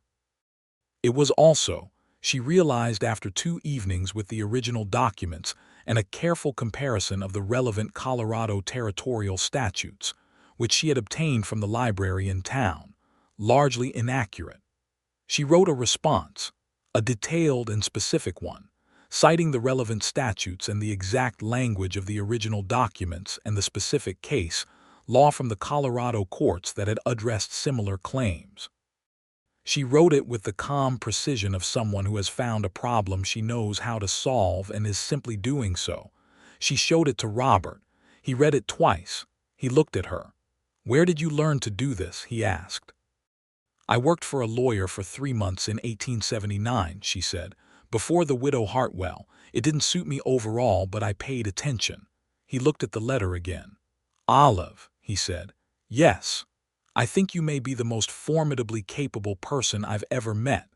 It was also, she realized after 2 evenings with the original documents and a careful comparison of the relevant Colorado territorial statutes, which she had obtained from the library in town, largely inaccurate. She wrote a response, a detailed and specific one, citing the relevant statutes and the exact language of the original documents and the specific case law from the Colorado courts that had addressed similar claims. She wrote it with the calm precision of someone who has found a problem she knows how to solve and is simply doing so. She showed it to Robert. He read it twice. He looked at her. "Where did you learn to do this?" he asked. "I worked for a lawyer for 3 months in 1879, she said, "before the widow Hartwell. It didn't suit me overall, but I paid attention." He looked at the letter again. "Olive," he said. "Yes. I think you may be the most formidably capable person I've ever met."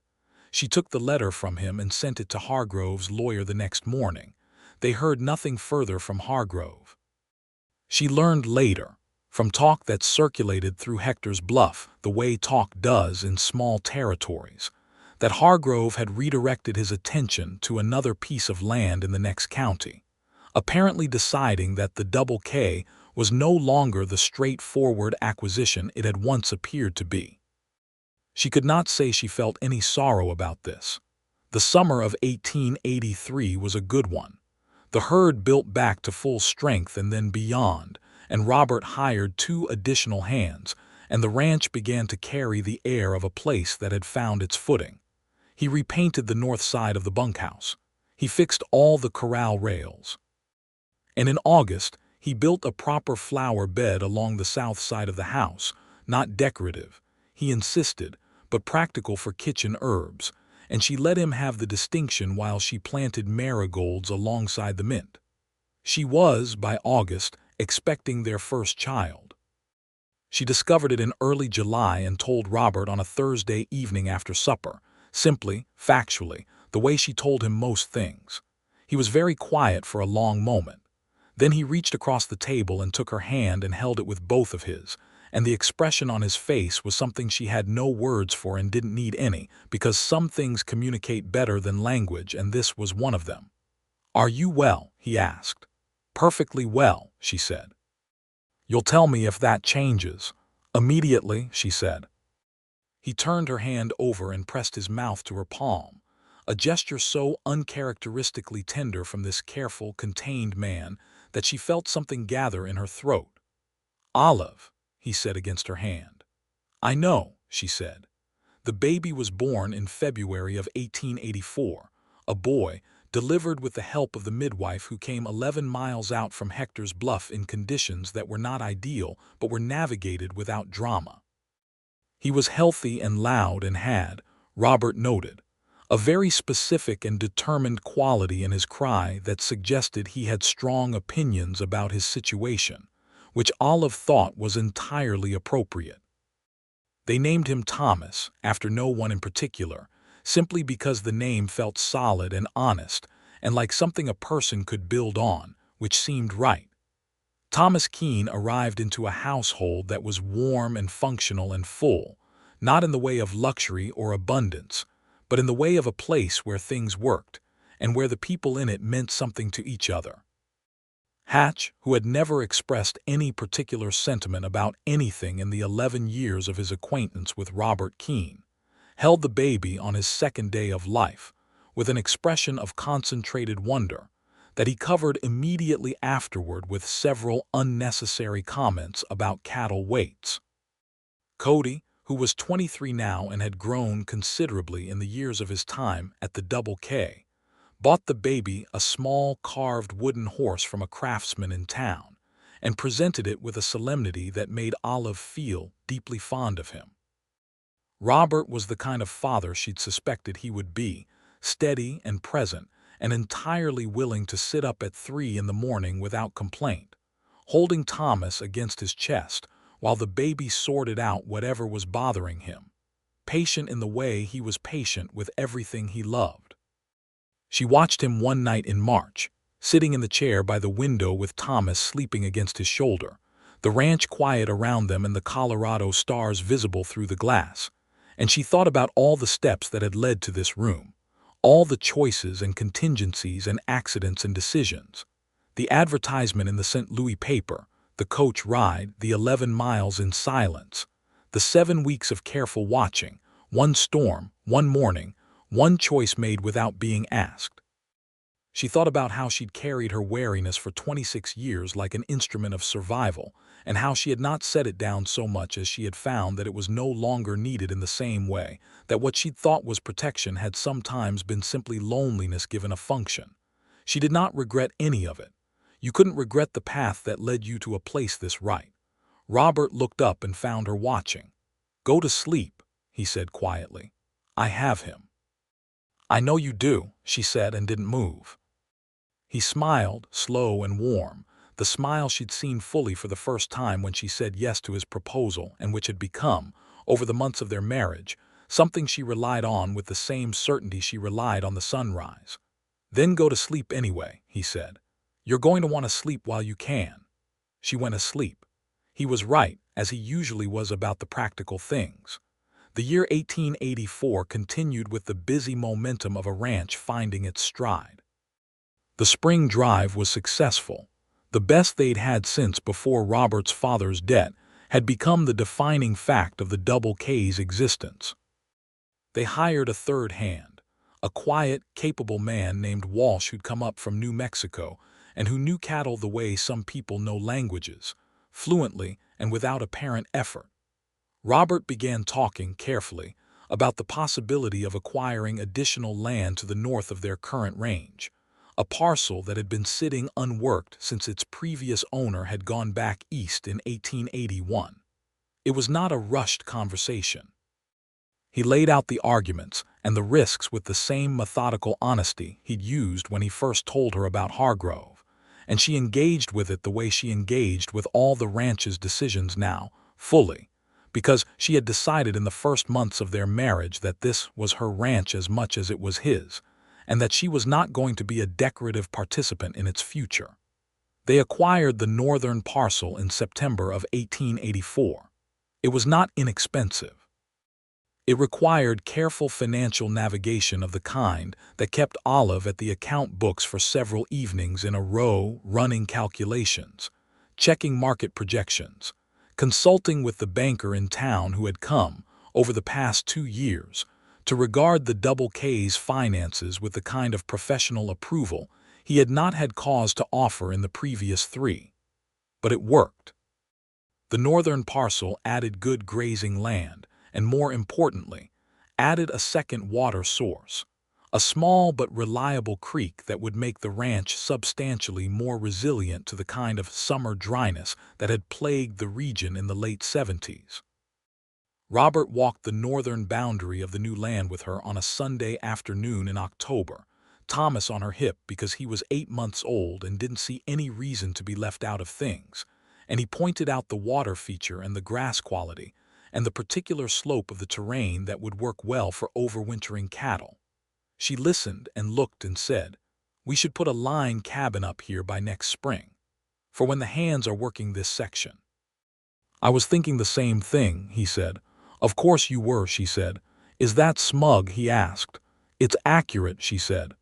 She took the letter from him and sent it to Hargrove's lawyer the next morning. They heard nothing further from Hargrove. She learned later, from talk that circulated through Hector's Bluff, the way talk does in small territories, that Hargrove had redirected his attention to another piece of land in the next county, apparently deciding that the Double K was no longer the straightforward acquisition it had once appeared to be. She could not say she felt any sorrow about this. The summer of 1883 was a good one. The herd built back to full strength and then beyond, and Robert hired 2 additional hands, and the ranch began to carry the air of a place that had found its footing. He repainted the north side of the bunkhouse. He fixed all the corral rails. And in August, he built a proper flower bed along the south side of the house, not decorative, he insisted, but practical for kitchen herbs, and she let him have the distinction while she planted marigolds alongside the mint. She was, by August, expecting their first child. She discovered it in early July and told Robert on a Thursday evening after supper, simply, factually, the way she told him most things. He was very quiet for a long moment. Then he reached across the table and took her hand and held it with both of his, and the expression on his face was something she had no words for and didn't need any, because some things communicate better than language, and this was one of them. "Are you well?" he asked. "Perfectly well," she said. "You'll tell me if that changes." "Immediately," she said. He turned her hand over and pressed his mouth to her palm, a gesture so uncharacteristically tender from this careful, contained man that she felt something gather in her throat. "Olive," he said against her hand. "I know," she said. "The baby was born in February of 1884, a boy, delivered with the help of the midwife who came 11 miles out from Hector's Bluff in conditions that were not ideal but were navigated without drama. He was healthy and loud and had, Robert noted, a very specific and determined quality in his cry that suggested he had strong opinions about his situation, which Olive thought was entirely appropriate. They named him Thomas, after no one in particular, simply because the name felt solid and honest and like something a person could build on, which seemed right. Thomas Keene arrived into a household that was warm and functional and full, not in the way of luxury or abundance, but in the way of a place where things worked, and where the people in it meant something to each other. Hatch, who had never expressed any particular sentiment about anything in the 11 years of his acquaintance with Robert Keene, held the baby on his second day of life, with an expression of concentrated wonder that he covered immediately afterward with several unnecessary comments about cattle weights. Cody, who was 23 now and had grown considerably in the years of his time at the Double K, bought the baby a small carved wooden horse from a craftsman in town, and presented it with a solemnity that made Olive feel deeply fond of him. Robert was the kind of father she'd suspected he would be, steady and present, and entirely willing to sit up at 3 in the morning without complaint, holding Thomas against his chest while the baby sorted out whatever was bothering him, patient in the way he was patient with everything he loved. She watched him one night in March, sitting in the chair by the window with Thomas sleeping against his shoulder, the ranch quiet around them and the Colorado stars visible through the glass, and she thought about all the steps that had led to this room, all the choices and contingencies and accidents and decisions, the advertisement in the St. Louis paper, the coach ride, the 11 miles in silence, the 7 weeks of careful watching, one storm, one morning, one choice made without being asked. She thought about how she'd carried her wariness for 26 years like an instrument of survival, and how she had not set it down so much as she had found that it was no longer needed in the same way, that what she'd thought was protection had sometimes been simply loneliness given a function. She did not regret any of it. You couldn't regret the path that led you to a place this right. Robert looked up and found her watching. "Go to sleep," he said quietly. "I have him." "I know you do," she said, and didn't move. He smiled, slow and warm, the smile she'd seen fully for the first time when she said yes to his proposal, and which had become, over the months of their marriage, something she relied on with the same certainty she relied on the sunrise. "Then go to sleep anyway," he said. "You're going to want to sleep while you can." She went asleep. He was right, as he usually was about the practical things. The year 1884 continued with the busy momentum of a ranch finding its stride. The spring drive was successful. The best they'd had since before Robert's father's death had become the defining fact of the Double K's existence. They hired a third hand, a quiet, capable man named Walsh who'd come up from New Mexico and who knew cattle the way some people know languages, fluently and without apparent effort. Robert began talking carefully about the possibility of acquiring additional land to the north of their current range, a parcel that had been sitting unworked since its previous owner had gone back east in 1881. It was not a rushed conversation. He laid out the arguments and the risks with the same methodical honesty he'd used when he first told her about Hargrove, and she engaged with it the way she engaged with all the ranch's decisions now, fully, because she had decided in the first months of their marriage that this was her ranch as much as it was his, and that she was not going to be a decorative participant in its future. They acquired the northern parcel in September of 1884. It was not inexpensive. It required careful financial navigation of the kind that kept Olive at the account books for several evenings in a row, running calculations, checking market projections, consulting with the banker in town who had come, over the past 2 years, to regard the Double K's finances with the kind of professional approval he had not had cause to offer in the previous 3. But it worked. The northern parcel added good grazing land, and more importantly, added a second water source, a small but reliable creek that would make the ranch substantially more resilient to the kind of summer dryness that had plagued the region in the late 70s. Robert walked the northern boundary of the new land with her on a Sunday afternoon in October, Thomas on her hip because he was 8 months old and didn't see any reason to be left out of things, and he pointed out the water feature and the grass quality, and the particular slope of the terrain that would work well for overwintering cattle. She listened and looked and said, "We should put a line cabin up here by next spring, for when the hands are working this section." "I was thinking the same thing," he said. "Of course you were," she said. "Is that smug?" he asked. "It's accurate," she said.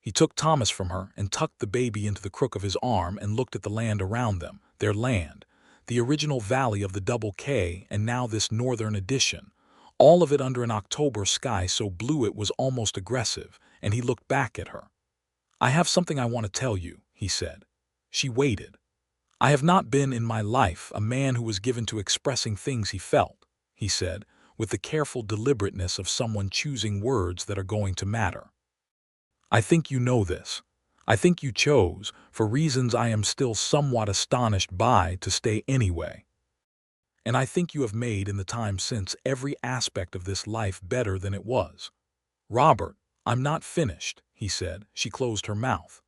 He took Thomas from her and tucked the baby into the crook of his arm and looked at the land around them, their land, the original valley of the Double K, and now this northern addition, all of it under an October sky so blue it was almost aggressive, and he looked back at her. "I have something I want to tell you," he said. She waited. "I have not been in my life a man who was given to expressing things he felt," he said, with the careful deliberateness of someone choosing words that are going to matter. "I think you know this. I think you chose, for reasons I am still somewhat astonished by, to stay anyway. And I think you have made in the time since every aspect of this life better than it was." "Robert, I'm not finished," he said. She closed her mouth.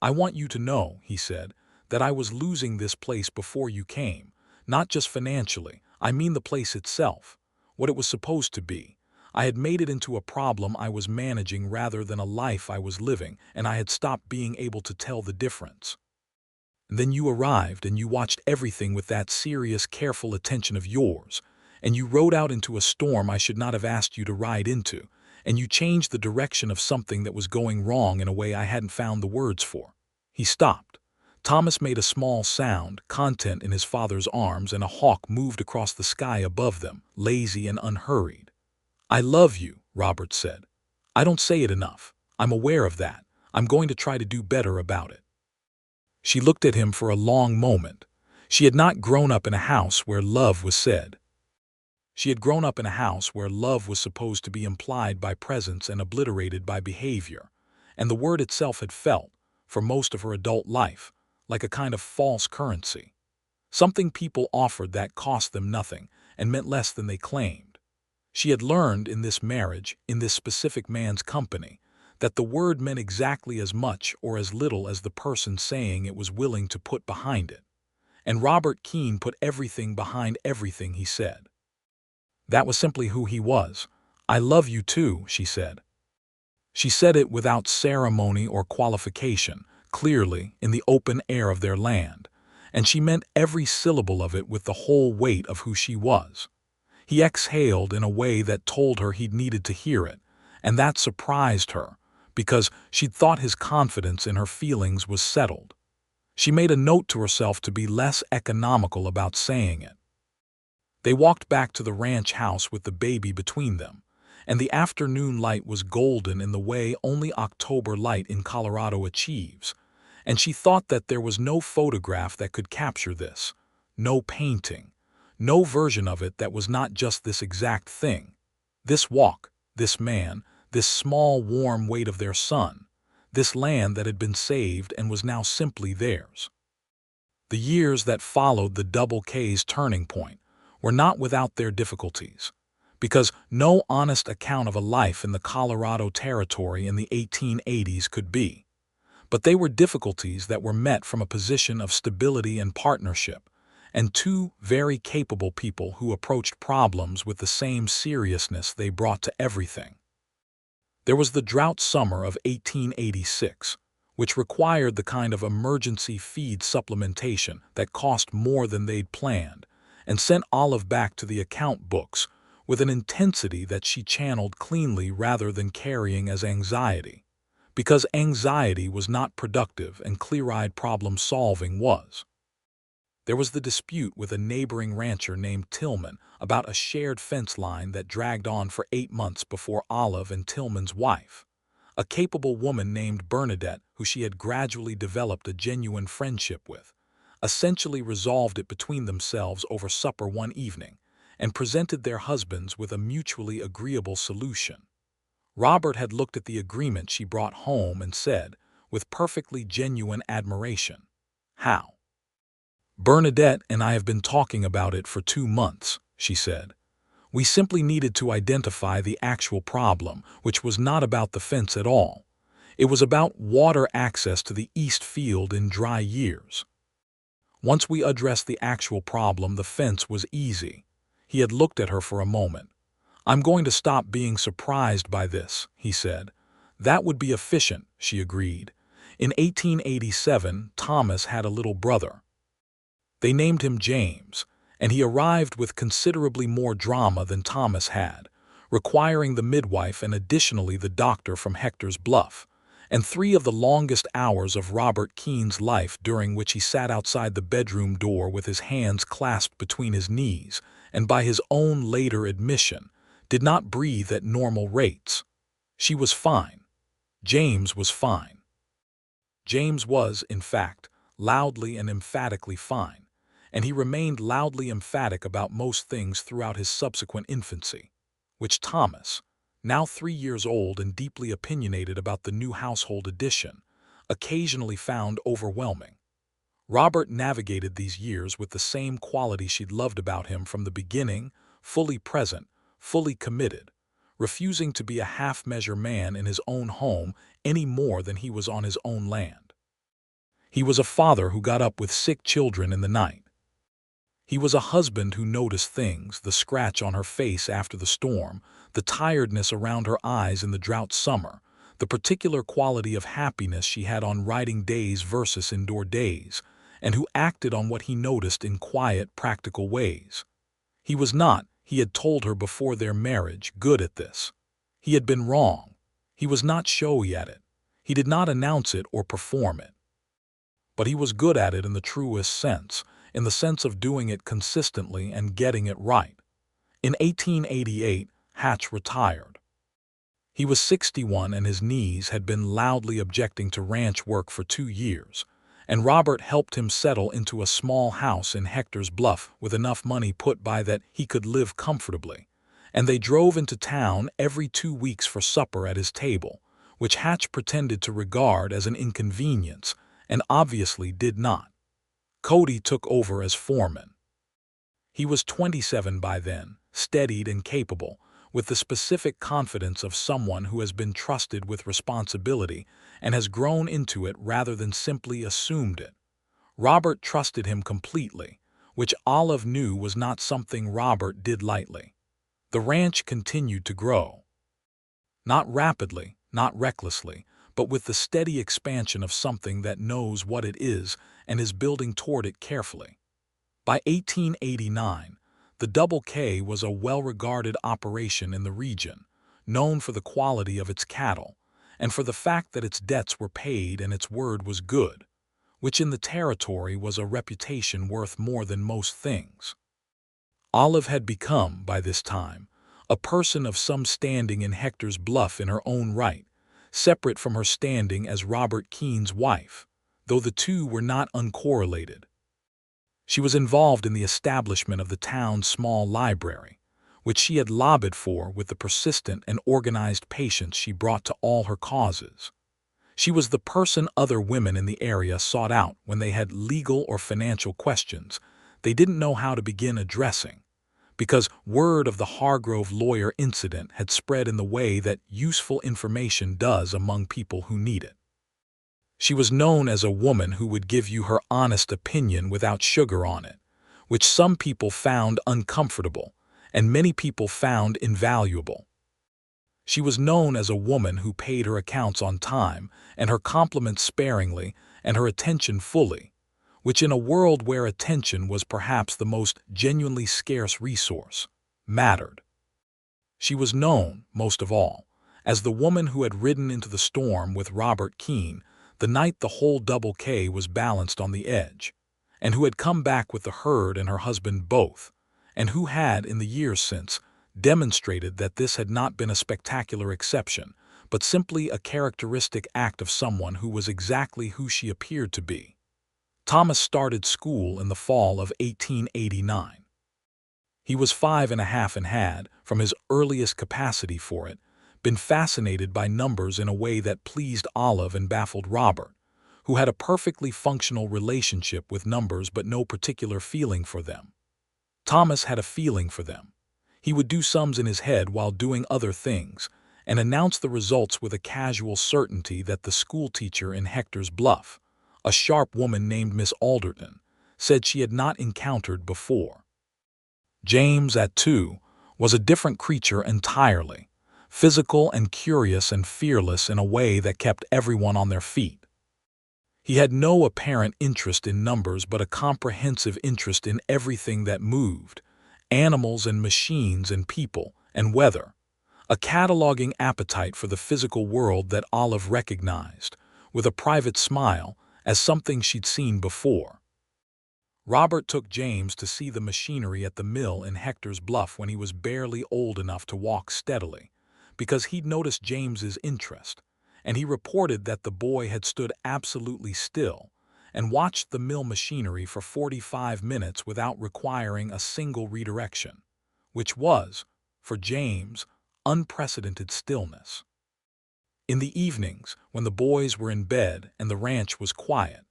"I want you to know," he said, "that I was losing this place before you came, not just financially, I mean the place itself, what it was supposed to be. I had made it into a problem I was managing rather than a life I was living, and I had stopped being able to tell the difference. And then you arrived and you watched everything with that serious, careful attention of yours, and you rode out into a storm I should not have asked you to ride into, and you changed the direction of something that was going wrong in a way I hadn't found the words for." He stopped. Thomas made a small sound, content in his father's arms, and a hawk moved across the sky above them, lazy and unhurried. "I love you," Robert said. "I don't say it enough. I'm aware of that. I'm going to try to do better about it." She looked at him for a long moment. She had not grown up in a house where love was said. She had grown up in a house where love was supposed to be implied by presence and obliterated by behavior, and the word itself had felt, for most of her adult life, like a kind of false currency, something people offered that cost them nothing and meant less than they claimed. She had learned in this marriage, in this specific man's company, that the word meant exactly as much or as little as the person saying it was willing to put behind it. And Robert Keene put everything behind everything he said. That was simply who he was. "I love you too," she said. She said it without ceremony or qualification, clearly, in the open air of their land, and she meant every syllable of it with the whole weight of who she was. He exhaled in a way that told her he'd needed to hear it, and that surprised her, because she'd thought his confidence in her feelings was settled. She made a note to herself to be less economical about saying it. They walked back to the ranch house with the baby between them, and the afternoon light was golden in the way only October light in Colorado achieves, and she thought that there was no photograph that could capture this, no painting, No version of it that was not just this exact thing. This walk, this man, this small warm weight of their son, this land that had been saved and was now simply theirs. The years that followed the Double K's turning point were not without their difficulties, because no honest account of a life in the Colorado Territory in the 1880s could be. But they were difficulties that were met from a position of stability and partnership, and two very capable people who approached problems with the same seriousness they brought to everything. There was the drought summer of 1886, which required the kind of emergency feed supplementation that cost more than they'd planned, and sent Olive back to the account books with an intensity that she channeled cleanly rather than carrying as anxiety, because anxiety was not productive and clear-eyed problem-solving was. There was the dispute with a neighboring rancher named Tillman about a shared fence line that dragged on for 8 months before Olive and Tillman's wife, a capable woman named Bernadette who she had gradually developed a genuine friendship with, essentially resolved it between themselves over supper one evening and presented their husbands with a mutually agreeable solution. Robert had looked at the agreement she brought home and said, with perfectly genuine admiration, "How?" "Bernadette and I have been talking about it for 2 months," she said. "We simply needed to identify the actual problem, which was not about the fence at all. It was about water access to the east field in dry years. Once we addressed the actual problem, the fence was easy." He had looked at her for a moment. "I'm going to stop being surprised by this," he said. "That would be efficient," she agreed. In 1887, Thomas had a little brother. They named him James, and he arrived with considerably more drama than Thomas had, requiring the midwife and additionally the doctor from Hector's Bluff, and 3 of the longest hours of Robert Keene's life, during which he sat outside the bedroom door with his hands clasped between his knees, and by his own later admission, did not breathe at normal rates. She was fine. James was fine. James was, in fact, loudly and emphatically fine, and he remained loudly emphatic about most things throughout his subsequent infancy, which Thomas, now 3 years old and deeply opinionated about the new household addition, occasionally found overwhelming. Robert navigated these years with the same quality she'd loved about him from the beginning, fully present, fully committed, refusing to be a half-measure man in his own home any more than he was on his own land. He was a father who got up with sick children in the night. He was a husband who noticed things, the scratch on her face after the storm, the tiredness around her eyes in the drought summer, the particular quality of happiness she had on riding days versus indoor days, and who acted on what he noticed in quiet, practical ways. He was not, he had told her before their marriage, good at this. He had been wrong. He was not showy at it. He did not announce it or perform it. But he was good at it in the truest sense, in the sense of doing it consistently and getting it right. In 1888, Hatch retired. He was 61 and his knees had been loudly objecting to ranch work for 2 years, and Robert helped him settle into a small house in Hector's Bluff with enough money put by that he could live comfortably, and they drove into town every 2 weeks for supper at his table, which Hatch pretended to regard as an inconvenience, and obviously did not. Cody took over as foreman. He was 27 by then, steadied and capable, with the specific confidence of someone who has been trusted with responsibility and has grown into it rather than simply assumed it. Robert trusted him completely, which Olive knew was not something Robert did lightly. The ranch continued to grow. Not rapidly, not recklessly, but with the steady expansion of something that knows what it is and is building toward it carefully. By 1889, the Double K was a well-regarded operation in the region, known for the quality of its cattle, and for the fact that its debts were paid and its word was good, which in the territory was a reputation worth more than most things. Olive had become, by this time, a person of some standing in Hector's Bluff in her own right, separate from her standing as Robert Keene's wife, though the two were not uncorrelated. She was involved in the establishment of the town's small library, which she had lobbied for with the persistent and organized patience she brought to all her causes. She was the person other women in the area sought out when they had legal or financial questions they didn't know how to begin addressing, because word of the Hargrove lawyer incident had spread in the way that useful information does among people who need it. She was known as a woman who would give you her honest opinion without sugar on it, which some people found uncomfortable and many people found invaluable. She was known as a woman who paid her accounts on time and her compliments sparingly and her attention fully, which in a world where attention was perhaps the most genuinely scarce resource, mattered. She was known, most of all, as the woman who had ridden into the storm with Robert Keene the night the whole Double K was balanced on the edge, and who had come back with the herd and her husband both, and who had, in the years since, demonstrated that this had not been a spectacular exception, but simply a characteristic act of someone who was exactly who she appeared to be. Thomas started school in the fall of 1889. He was 5.5 and had, from his earliest capacity for it, been fascinated by numbers in a way that pleased Olive and baffled Robert, who had a perfectly functional relationship with numbers but no particular feeling for them. Thomas had a feeling for them. He would do sums in his head while doing other things, and announce the results with a casual certainty that the schoolteacher in Hector's Bluff, a sharp woman named Miss Alderton, said she had not encountered before. James, at 2, was a different creature entirely, physical and curious and fearless in a way that kept everyone on their feet. He had no apparent interest in numbers but a comprehensive interest in everything that moved, animals and machines and people and weather, a cataloging appetite for the physical world that Olive recognized, with a private smile, as something she'd seen before. Robert took James to see the machinery at the mill in Hector's Bluff when he was barely old enough to walk steadily, because he'd noticed James's interest, and he reported that the boy had stood absolutely still and watched the mill machinery for 45 minutes without requiring a single redirection, which was, for James, unprecedented stillness. In the evenings, when the boys were in bed and the ranch was quiet,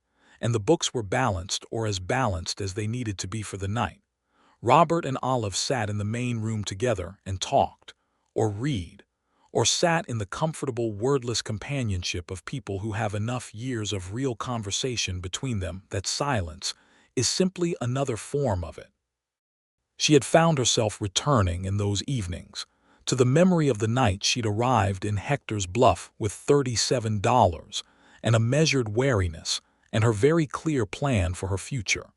and the books were balanced or as balanced as they needed to be for the night, Robert and Olive sat in the main room together and talked, or read, or sat in the comfortable wordless companionship of people who have enough years of real conversation between them that silence is simply another form of it. She had found herself returning in those evenings to the memory of the night she'd arrived in Hector's Bluff with $37 and a measured wariness and her very clear plan for her future.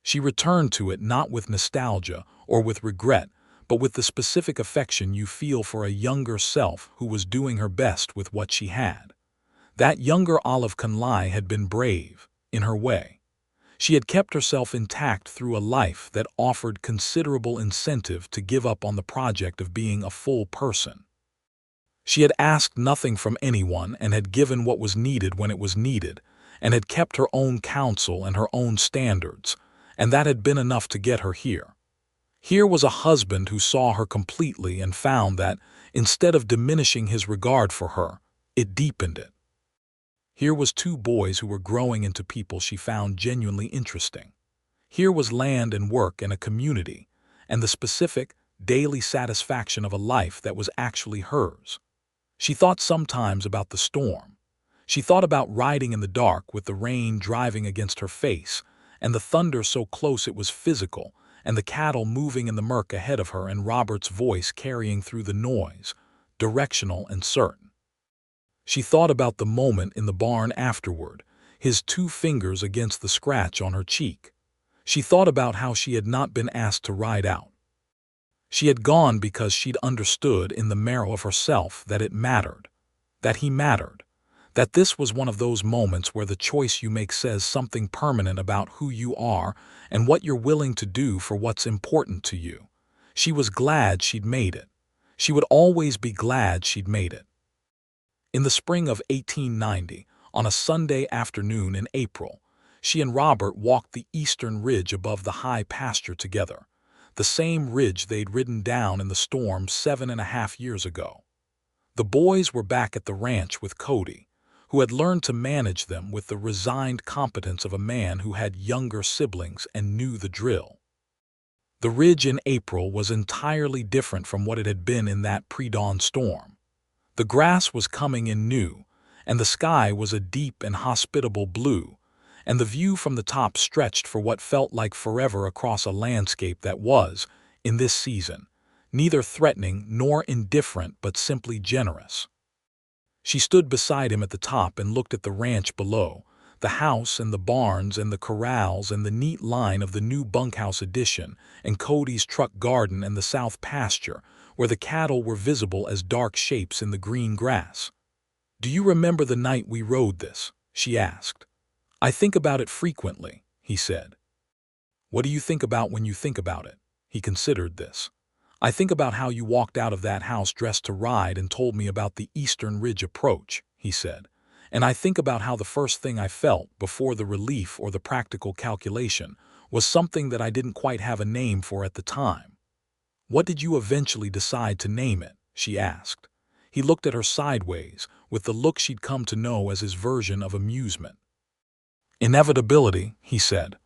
She returned to it not with nostalgia or with regret, but with the specific affection you feel for a younger self who was doing her best with what she had. That younger Olive Conley had been brave, in her way. She had kept herself intact through a life that offered considerable incentive to give up on the project of being a full person. She had asked nothing from anyone and had given what was needed when it was needed, and had kept her own counsel and her own standards, and that had been enough to get her here. Here was a husband who saw her completely and found that, instead of diminishing his regard for her, it deepened it. Here was 2 boys who were growing into people she found genuinely interesting. Here was land and work and a community, and the specific, daily satisfaction of a life that was actually hers. She thought sometimes about the storm. She thought about riding in the dark with the rain driving against her face, and the thunder so close it was physical, and the cattle moving in the murk ahead of her and Robert's voice carrying through the noise, directional and certain. She thought about the moment in the barn afterward, his 2 fingers against the scratch on her cheek. She thought about how she had not been asked to ride out. She had gone because she'd understood in the marrow of herself that it mattered, that he mattered, that this was one of those moments where the choice you make says something permanent about who you are and what you're willing to do for what's important to you. She was glad she'd made it. She would always be glad she'd made it. In the spring of 1890, on a Sunday afternoon in April, She and Robert walked the eastern ridge above the high pasture together, the same ridge they'd ridden down in the storm 7.5 years ago. The boys were back at the ranch with Cody, who had learned to manage them with the resigned competence of a man who had younger siblings and knew the drill. The ridge in April was entirely different from what it had been in that pre-dawn storm. The grass was coming in new, and the sky was a deep and hospitable blue, and the view from the top stretched for what felt like forever across a landscape that was, in this season, neither threatening nor indifferent but simply generous. She stood beside him at the top and looked at the ranch below, the house and the barns and the corrals and the neat line of the new bunkhouse addition and Cody's truck garden and the south pasture, where the cattle were visible as dark shapes in the green grass. "Do you remember the night we rode this?" she asked. "I think about it frequently," he said. "What do you think about when you think about it?" He considered this. "I think about how you walked out of that house dressed to ride and told me about the Eastern Ridge approach," he said. "And I think about how the first thing I felt, before the relief or the practical calculation, was something that I didn't quite have a name for at the time." "What did you eventually decide to name it?" she asked. He looked at her sideways, with the look she'd come to know as his version of amusement. "Inevitability," he said.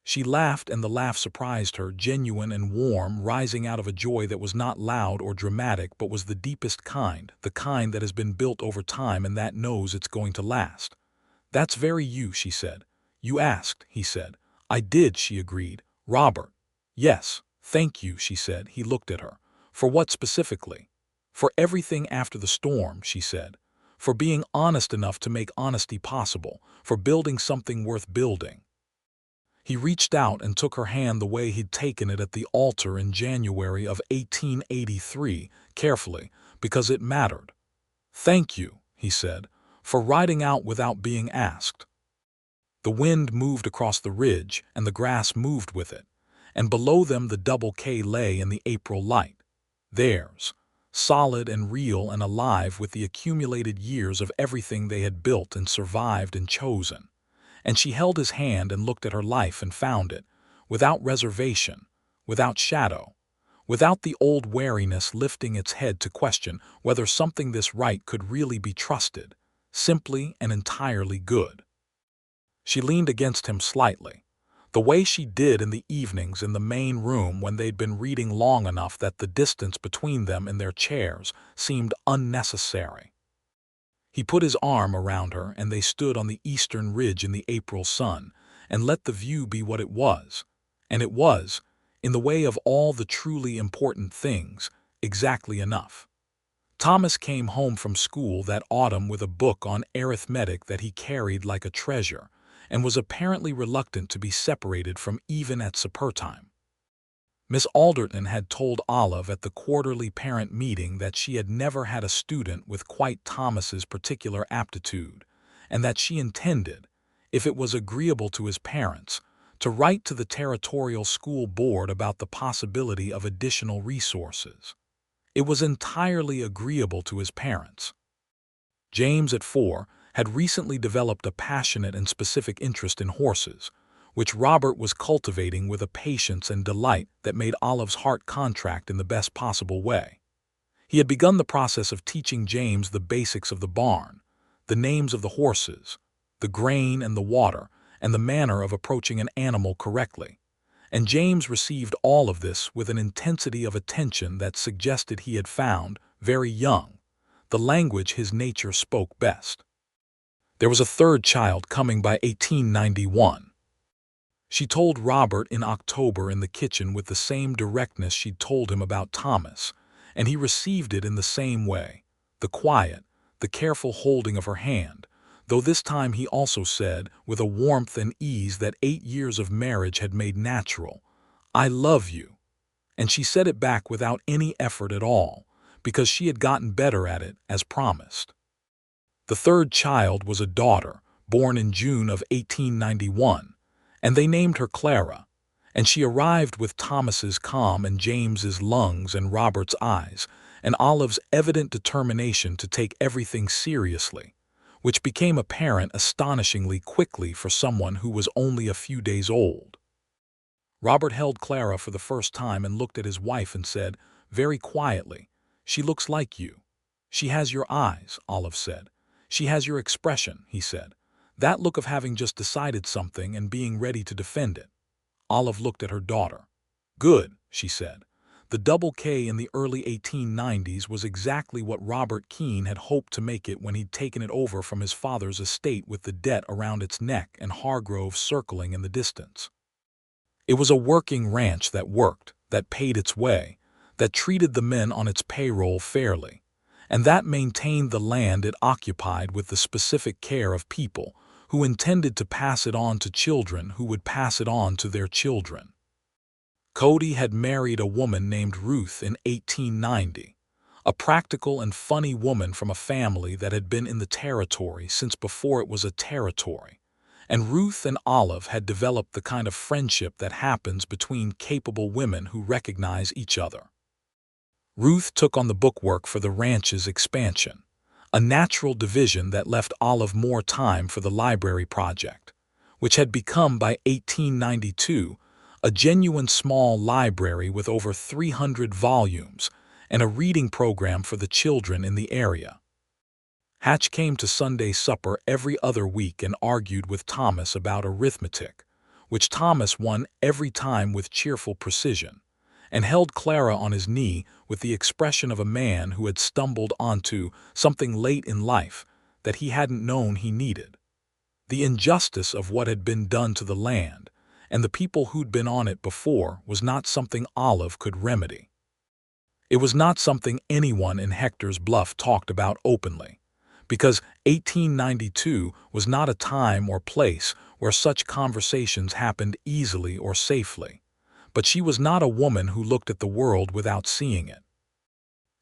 She laughed, and the laugh surprised her, genuine and warm, rising out of a joy that was not loud or dramatic but was the deepest kind, the kind that has been built over time and that knows it's going to last. "That's very you," she said. "You asked," he said. "I did," she agreed. "Robert." "Yes, thank you," she said. He looked at her. "For what specifically?" "For everything after the storm," she said. "For being honest enough to make honesty possible, for building something worth building." He reached out and took her hand the way he'd taken it at the altar in January of 1883, carefully, because it mattered. "Thank you," he said, "for riding out without being asked." The wind moved across the ridge, and the grass moved with it, and below them the Double K lay in the April light. Theirs, solid and real and alive with the accumulated years of everything they had built and survived and chosen. And she held his hand and looked at her life and found it, without reservation, without shadow, without the old wariness lifting its head to question whether something this right could really be trusted, simply and entirely good. She leaned against him slightly, the way she did in the evenings in the main room when they'd been reading long enough that the distance between them in their chairs seemed unnecessary. He put his arm around her, and they stood on the eastern ridge in the April sun, and let the view be what it was. And it was, in the way of all the truly important things, exactly enough. Thomas came home from school that autumn with a book on arithmetic that he carried like a treasure, and was apparently reluctant to be separated from even at supper time. Miss Alderton had told Olive at the quarterly parent meeting that she had never had a student with quite Thomas's particular aptitude, and that she intended, if it was agreeable to his parents, to write to the territorial school board about the possibility of additional resources. It was entirely agreeable to his parents. James, at 4, had recently developed a passionate and specific interest in horses, which Robert was cultivating with a patience and delight that made Olive's heart contract in the best possible way. He had begun the process of teaching James the basics of the barn, the names of the horses, the grain and the water, and the manner of approaching an animal correctly. And James received all of this with an intensity of attention that suggested he had found, very young, the language his nature spoke best. There was a third child coming by 1891. She told Robert in October in the kitchen with the same directness she'd told him about Thomas, and he received it in the same way, the quiet, the careful holding of her hand, though this time he also said, with a warmth and ease that 8 years of marriage had made natural, "I love you." And she said it back without any effort at all, because she had gotten better at it, as promised. The third child was a daughter, born in June of 1891, and they named her Clara, and she arrived with Thomas's calm and James's lungs and Robert's eyes, and Olive's evident determination to take everything seriously, which became apparent astonishingly quickly for someone who was only a few days old. Robert held Clara for the first time and looked at his wife and said, very quietly, "She looks like you." "She has your eyes," Olive said. "She has your expression," he said. "That look of having just decided something and being ready to defend it." Olive looked at her daughter. "Good," she said. The double K in the early 1890s was exactly what Robert Keene had hoped to make it when he'd taken it over from his father's estate with the debt around its neck and Hargrove circling in the distance. It was a working ranch that worked, that paid its way, that treated the men on its payroll fairly, and that maintained the land it occupied with the specific care of people who intended to pass it on to children who would pass it on to their children. Cody had married a woman named Ruth in 1890, a practical and funny woman from a family that had been in the territory since before it was a territory, and Ruth and Olive had developed the kind of friendship that happens between capable women who recognize each other. Ruth took on the bookwork for the ranch's expansion, a natural division that left Olive more time for the library project, which had become by 1892 a genuine small library with over 300 volumes and a reading program for the children in the area. Hatch came to Sunday supper every other week and argued with Thomas about arithmetic, which Thomas won every time with cheerful precision, and held Clara on his knee with the expression of a man who had stumbled onto something late in life that he hadn't known he needed. The injustice of what had been done to the land and the people who'd been on it before was not something Olive could remedy. It was not something anyone in Hector's Bluff talked about openly, because 1892 was not a time or place where such conversations happened easily or safely. But she was not a woman who looked at the world without seeing it.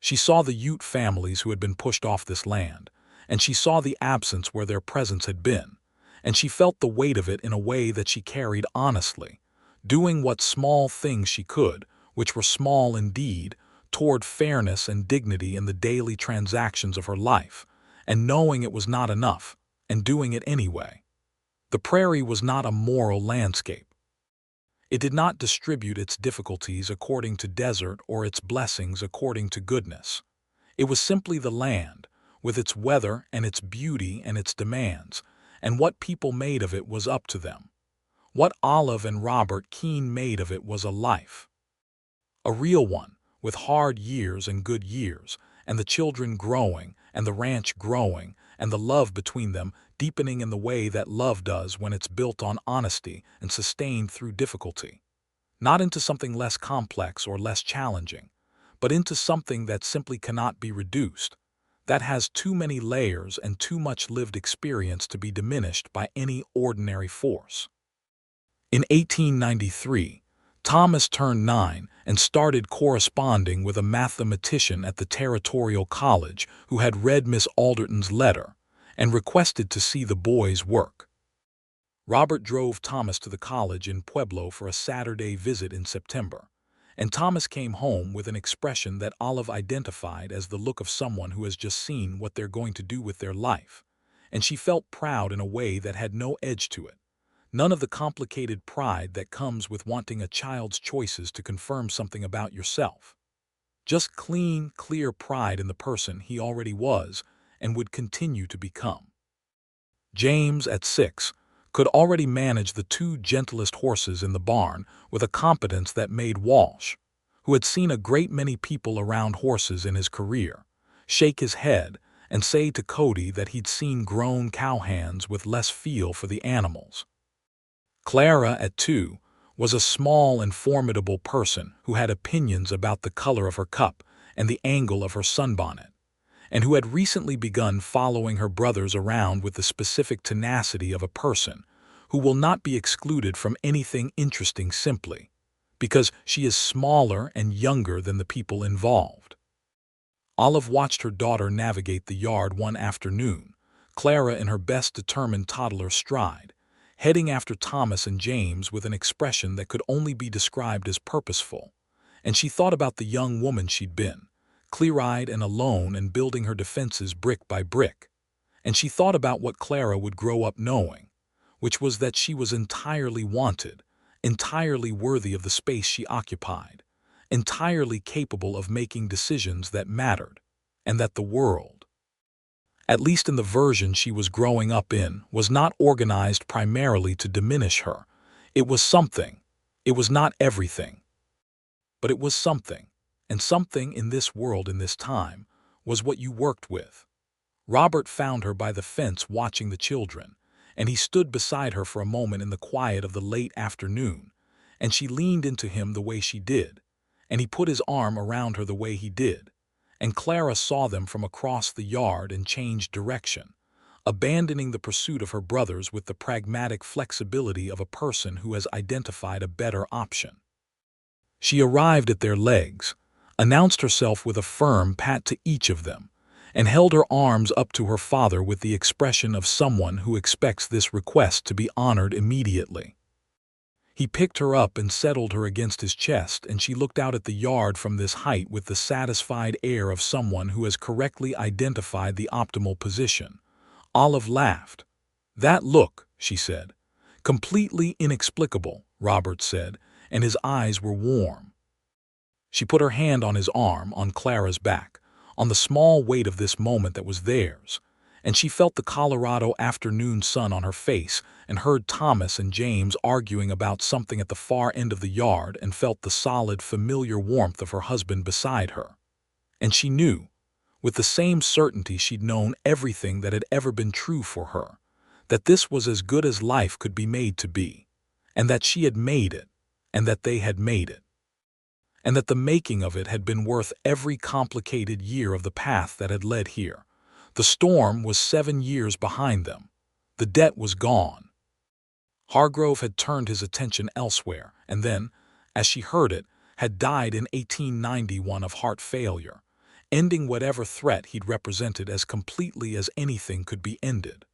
She saw the Ute families who had been pushed off this land, and she saw the absence where their presence had been, and she felt the weight of it in a way that she carried honestly, doing what small things she could, which were small indeed, toward fairness and dignity in the daily transactions of her life, and knowing it was not enough, and doing it anyway. The prairie was not a moral landscape. It did not distribute its difficulties according to desert or its blessings according to goodness. It was simply the land, with its weather and its beauty and its demands, and what people made of it was up to them. What Olive and Robert Keene made of it was a life. A real one, with hard years and good years, and the children growing, and the ranch growing, and the love between them deepening in the way that love does when it's built on honesty and sustained through difficulty. Not into something less complex or less challenging, but into something that simply cannot be reduced, that has too many layers and too much lived experience to be diminished by any ordinary force. In 1893, Thomas turned 9 and started corresponding with a mathematician at the Territorial College who had read Miss Alderton's letter and requested to see the boy's work. Robert drove Thomas to the college in Pueblo for a Saturday visit in September, and Thomas came home with an expression that Olive identified as the look of someone who has just seen what they're going to do with their life, and she felt proud in a way that had no edge to it. None of the complicated pride that comes with wanting a child's choices to confirm something about yourself. Just clean, clear pride in the person he already was and would continue to become. James, at 6, could already manage the 2 gentlest horses in the barn with a competence that made Walsh, who had seen a great many people around horses in his career, shake his head and say to Cody that he'd seen grown cowhands with less feel for the animals. Clara, at 2, was a small and formidable person who had opinions about the color of her cup and the angle of her sunbonnet, and who had recently begun following her brothers around with the specific tenacity of a person who will not be excluded from anything interesting simply because she is smaller and younger than the people involved. Olive watched her daughter navigate the yard one afternoon, Clara in her best determined toddler stride, heading after Thomas and James with an expression that could only be described as purposeful, and she thought about the young woman she'd been, clear-eyed and alone and building her defenses brick by brick, and she thought about what Clara would grow up knowing, which was that she was entirely wanted, entirely worthy of the space she occupied, entirely capable of making decisions that mattered, and that the world, at least in the version she was growing up in, was not organized primarily to diminish her. It was something. It was not everything, but it was something, and something in this world in this time was what you worked with. Robert found her by the fence watching the children, and he stood beside her for a moment in the quiet of the late afternoon, and she leaned into him the way she did, and he put his arm around her the way he did, and Clara saw them from across the yard and changed direction, abandoning the pursuit of her brothers with the pragmatic flexibility of a person who has identified a better option. She arrived at their legs, announced herself with a firm pat to each of them, and held her arms up to her father with the expression of someone who expects this request to be honored immediately. He picked her up and settled her against his chest, and she looked out at the yard from this height with the satisfied air of someone who has correctly identified the optimal position. Olive laughed. "That look," she said. "Completely inexplicable," Robert said, and his eyes were warm. She put her hand on his arm, on Clara's back, on the small weight of this moment that was theirs, and she felt the Colorado afternoon sun on her face and heard Thomas and James arguing about something at the far end of the yard and felt the solid, familiar warmth of her husband beside her. And she knew, with the same certainty she'd known everything that had ever been true for her, that this was as good as life could be made to be, and that she had made it, and that they had made it, and that the making of it had been worth every complicated year of the path that had led here. The storm was 7 years behind them. The debt was gone. Hargrove had turned his attention elsewhere, and then, as she heard it, had died in 1891 of heart failure, ending whatever threat he'd represented as completely as anything could be ended.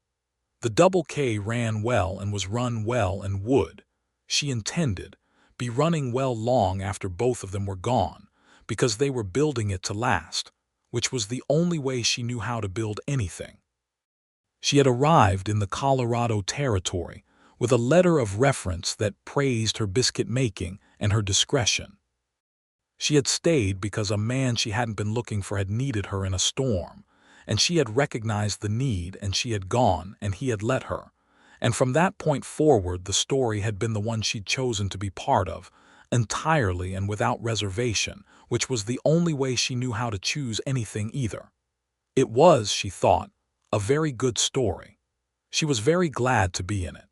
The Double K ran well and was run well and would, she intended, be running well long after both of them were gone, because they were building it to last, which was the only way she knew how to build anything. She had arrived in the Colorado territory with a letter of reference that praised her biscuit-making and her discretion. She had stayed because a man she hadn't been looking for had needed her in a storm, and she had recognized the need, and she had gone, and he had let her. And from that point forward, the story had been the one she'd chosen to be part of, entirely and without reservation, which was the only way she knew how to choose anything either. It was, she thought, a very good story. She was very glad to be in it.